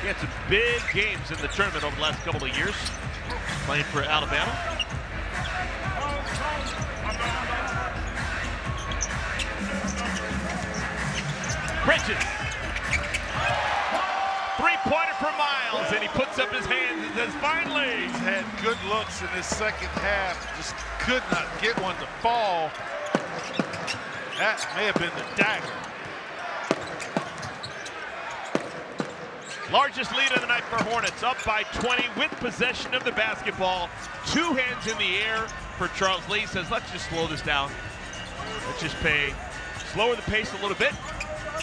He had some big games in the tournament over the last couple of years, playing for Alabama. Bridges. Three-pointer for Miles, and he puts up his hands and says, finally. He's had good looks in this second half, just could not get one to fall. That may have been the dagger. Largest lead of the night for Hornets, up by 20 with possession of the basketball. 2 hands in the air for Charles Lee. Says, let's just slow this down. Let's just slower the pace a little bit.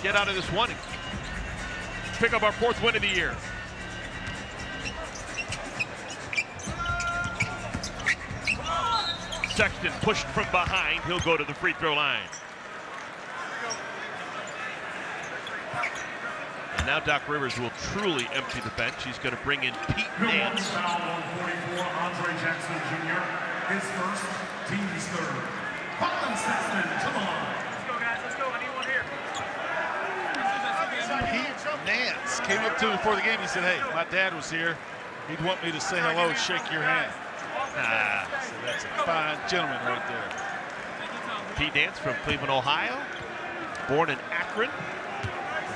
Get out of this one and pick up our 4th win of the year. Sexton pushed from behind. He'll go to the free throw line. And now Doc Rivers will truly empty the bench. He's going to bring in Pete Nance. Foul 144, Andre Jackson Jr., his first, team's third. Colin Sexton to the line. Let's go, guys. Let's go. I need one here. Pete Nance came up to me before the game. He said, hey, my dad was here. He'd want me to say hello and shake your hand. So that's a fine gentleman right there. Pete Nance from Cleveland, Ohio. Born in Akron.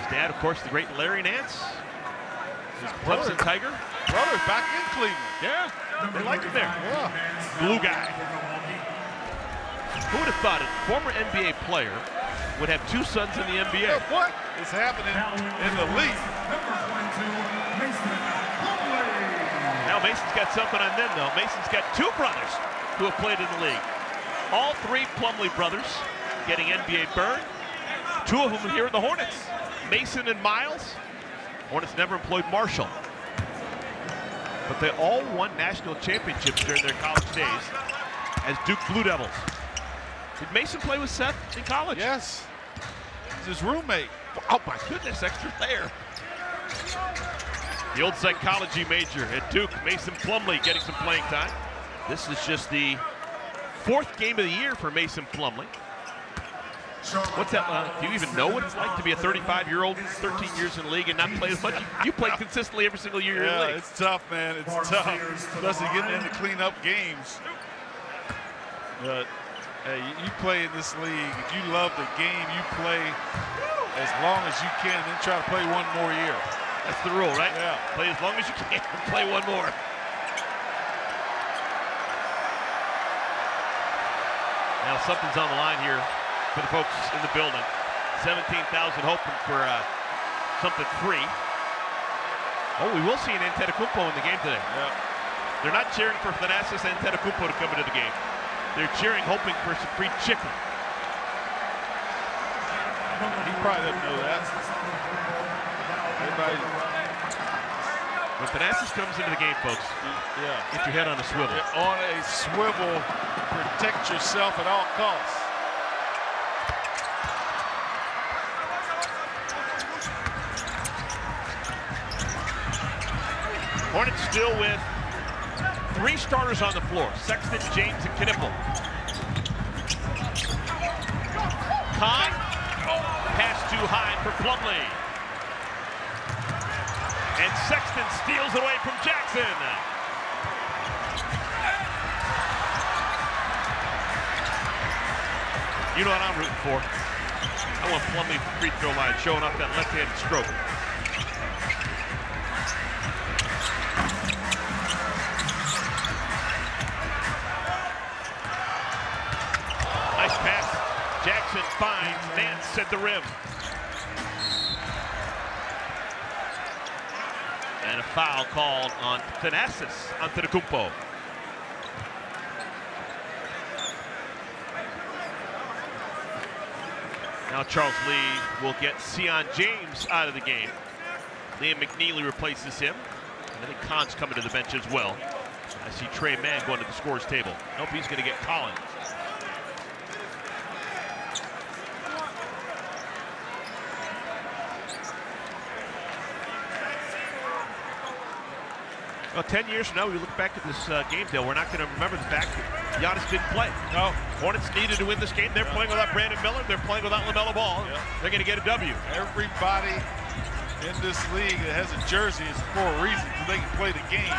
Dad, of course, the great Larry Nance. His Clemson Tiger. Brother back in Cleveland. Yeah, they like him there. Yeah. Blue guy. Who would have thought a former NBA player would have 2 sons in the NBA? Yeah, what is happening in the league? Now Mason's got something on them, though. Mason's got 2 brothers who have played in the league. All 3 Plumlee brothers getting NBA burn. 2 of them are here in the Hornets. Mason and Miles. Hornets never employed Marshall. but they all won national championships during their college days as Duke Blue Devils. Did Mason play with Seth in college? Yes. He's his roommate. Oh my goodness, extra layer. The old psychology major at Duke, Mason Plumlee, getting some playing time. This is just the 4th game of the year for Mason Plumlee. What's that? Do you even know what it's like to be a 35-year-old, 13 years in the league, and not play as much? You play consistently every single year you're in the league. It's tough, man. It's tough, especially getting in to clean up games. But hey, you play in this league. If you love the game, you play as long as you can, then try to play one more year. That's the rule, right? Yeah. Play as long as you can and play one more. Now something's on the line here for the folks in the building. 17,000 hoping for something free. Oh, we will see an Antetokounmpo in the game today. Yeah. They're not cheering for Thanasis Antetokounmpo to come into the game. They're cheering, hoping for some free chicken. He probably doesn't know that. Everybody. When Thanasis comes into the game, folks, get your head on a swivel. On a swivel, protect yourself at all costs. Hornets still with 3 starters on the floor. Sexton, James, and Knipple. Kahn, pass too high for Plumlee. And Sexton steals it away from Jackson. You know what I'm rooting for? I want Plumlee from free throw line showing off that left-handed stroke. Nice pass. Jackson finds Nance at the rim. And a foul called on Thanasis Antetokounmpo. Now Charles Lee will get Sion James out of the game. Liam McNeely replaces him. And I think Kahn's coming to the bench as well. I see Trey Mann going to the scores table. Nope, he's going to get Collins. Well, 10 years from now, we look back at this game, Dale, we're not going to remember the fact that Giannis didn't play. No. Hornets needed to win this game. They're playing without Brandon Miller. They're playing without LaMelo Ball. Yeah. They're going to get a W. Everybody in this league that has a jersey is for a reason, so they can play the game.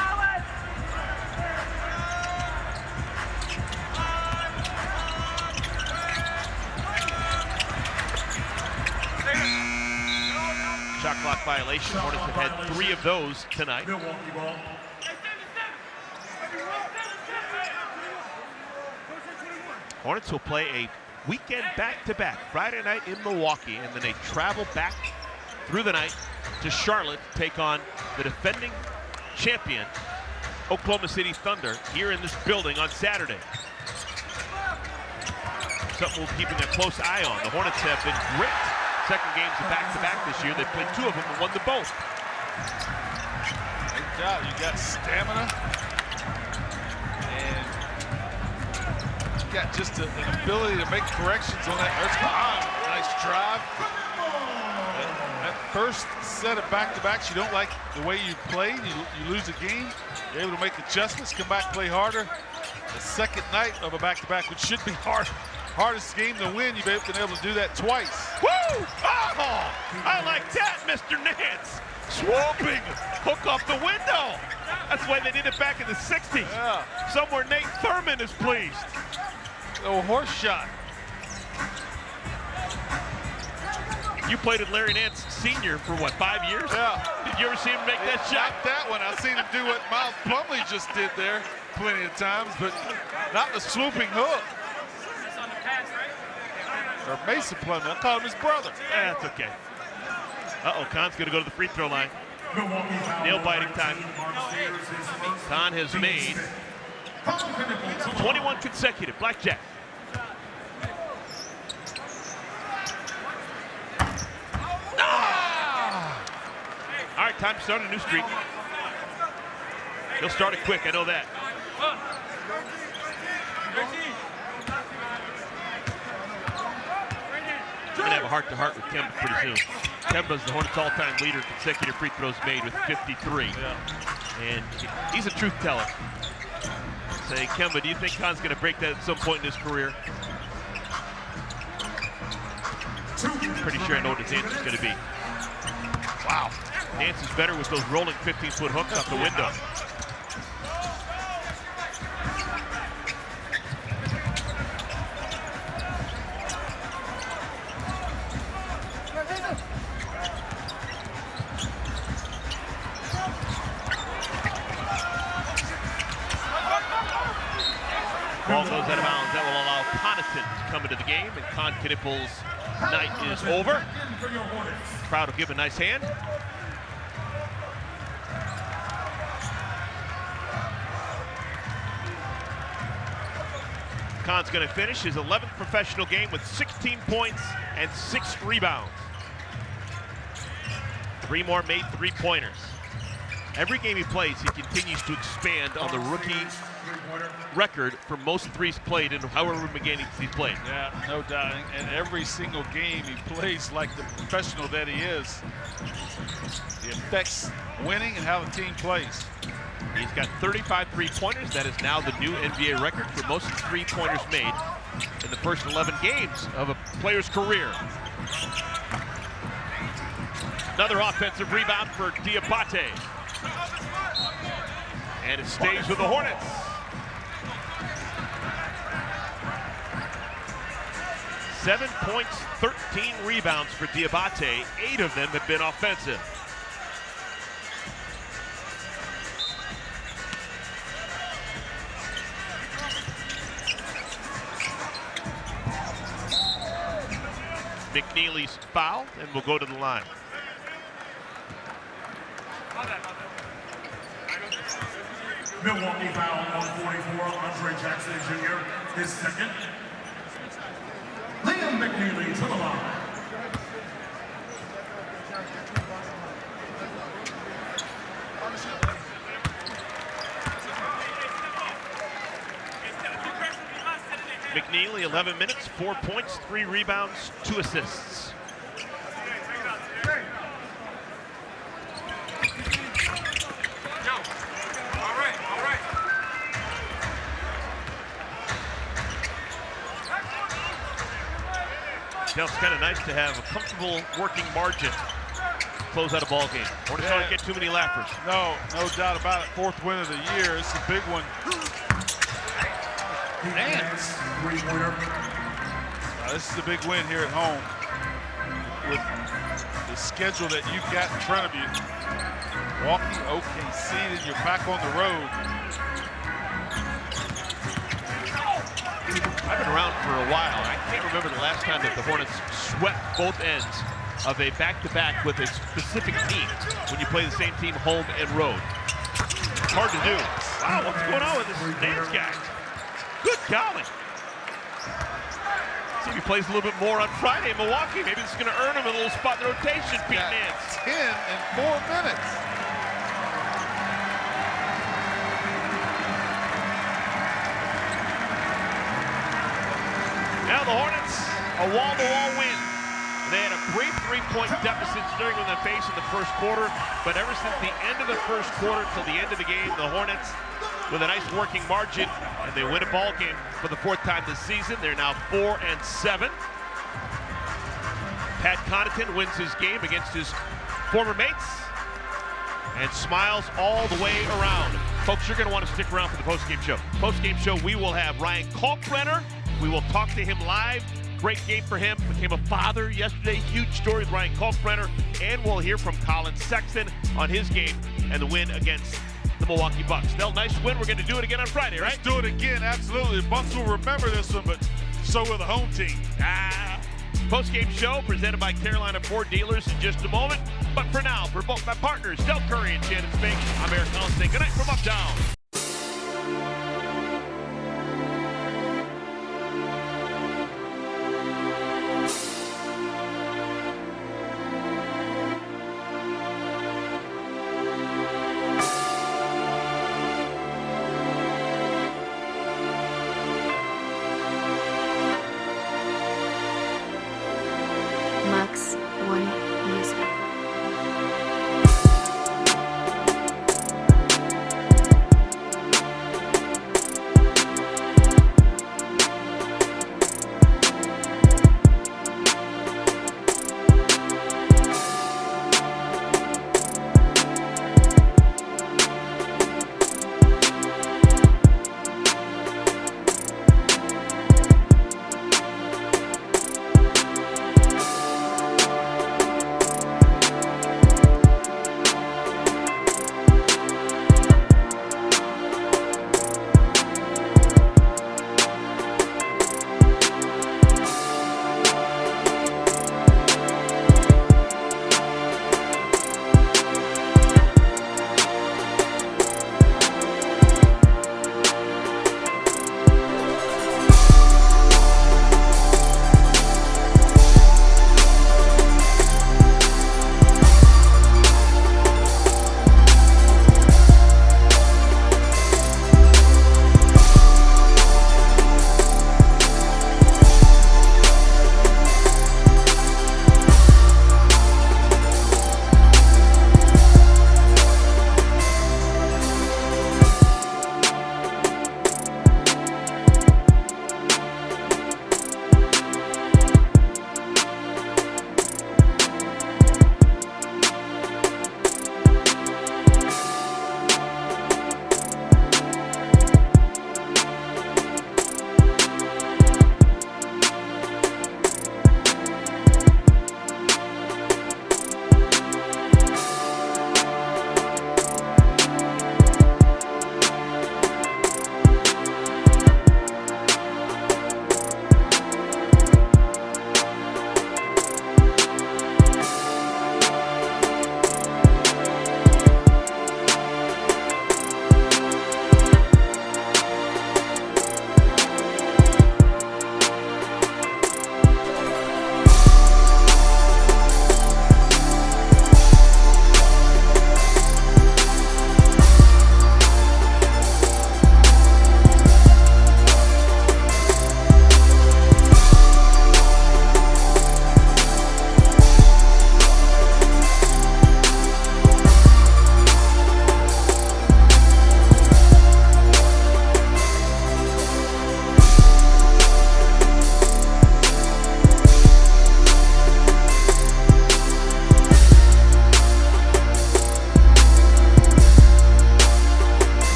Shot clock violation. Hornets have had 3 of those tonight. Milwaukee ball. Hornets will play a weekend back-to-back. Friday night in Milwaukee, and then they travel back through the night to Charlotte to take on the defending champion, Oklahoma City Thunder, here in this building on Saturday. Something we're keeping a close eye on. The Hornets have been great. Second games of back-to-back this year. They've played 2 of them and won them both. Great job. You got stamina. And you got just an ability to make corrections on that. Nice drive. That first set of back-to-backs, you don't like the way you played. You lose a game. You're able to make adjustments, come back, play harder. The second night of a back-to-back, which should be hardest game to win, you've been able to do that twice. Woo! Oh! I like that, Mr. Nance. Swooping hook off the window. That's why they did it back in the 60s. Yeah. Somewhere Nate Thurman is pleased. Oh, horse shot. You played with Larry Nance Sr. for what, 5 years? Yeah. Did you ever see him make that shot? Not that one. I've seen him do what Miles Plumlee just did there plenty of times, but not the swooping hook. Or Mason Plumlee. I call him his brother. That's okay. Uh-oh, Kahn's going to go to the free throw line. Nail-biting time. Kahn has made 21 consecutive. Blackjack. Ah! All right, time to start a new streak. He'll start it quick, I know that. We're going to have a heart-to-heart with Kemba pretty soon. Kemba's the Hornets' all-time leader, consecutive free throws made with 53. Yeah. And he's a truth teller. Saying, Kemba, do you think Khan's going to break that at some point in his career? Pretty sure I know what his answer is going to be. Wow. Nance is better with those rolling 15-foot hooks off the window. Ball goes out of bounds. That will allow Connaughton to come into the game, and Con Knippel's night is over. Crowd will give a nice hand. Khan's going to finish his 11th professional game with 16 points and 6 rebounds. 3 more made three-pointers. Every game he plays, he continues to expand on the rookie record for most threes played in however many games he's played. Yeah, no doubt. And every single game he plays like the professional that he is. He affects winning and how the team plays. He's got 35 three-pointers. That is now the new NBA record for most three-pointers made in the first 11 games of a player's career. Another offensive rebound for Diabate. And it stays with the Hornets. Seven points, 13 rebounds for Diabate. 8 of them have been offensive. McNeely's fouled and will go to the line. Milwaukee foul on 44, Andre Jackson Jr., his second. Liam McNeely to the line. McNeely, 11 minutes, 4 points, 3 rebounds, 2 assists. It's kind of nice to have a comfortable working margin to close out a ball game. Hornets don't get too many laughers. No doubt about it. 4th win of the year. It's a big one. Nance. This is a big win here at home with the schedule that you've got in front of you. Milwaukee, OKC, then you're back on the road. I've been around for a while. I can't remember the last time that the Hornets swept both ends of a back-to-back with a specific team when you play the same team home and road. It's hard to do. Wow, what's going on with this Nance guy? Good golly. See if he plays a little bit more on Friday in Milwaukee. Maybe this is going to earn him a little spot in the rotation, Pete Nance. 10 in 4 minutes. Now the Hornets, a wall-to-wall win. They had a brief 3-point deficit staring in the face in the first quarter, but ever since the end of the first quarter till the end of the game, the Hornets with a nice working margin, and they win a ball game for the 4th time this season. They're now 4-7. Pat Connaughton wins his game against his former mates and smiles all the way around. Folks, you're going to want to stick around for the postgame show. Postgame show, we will have Ryan Kalkbrenner. We will talk to him live. Great game for him. Became a father yesterday. Huge story with Ryan Kalkbrenner. And we'll hear from Colin Sexton on his game and the win against the Milwaukee Bucks. Still, nice win. We're going to do it again on Friday, right? Let's do it again, absolutely. The Bucks will remember this one, but so will the home team. Post-game show presented by Carolina Ford Dealers in just a moment. But for now, for both my partners, Del Curry and Shannon Spink, I'm Eric Collins saying good night from Uptown.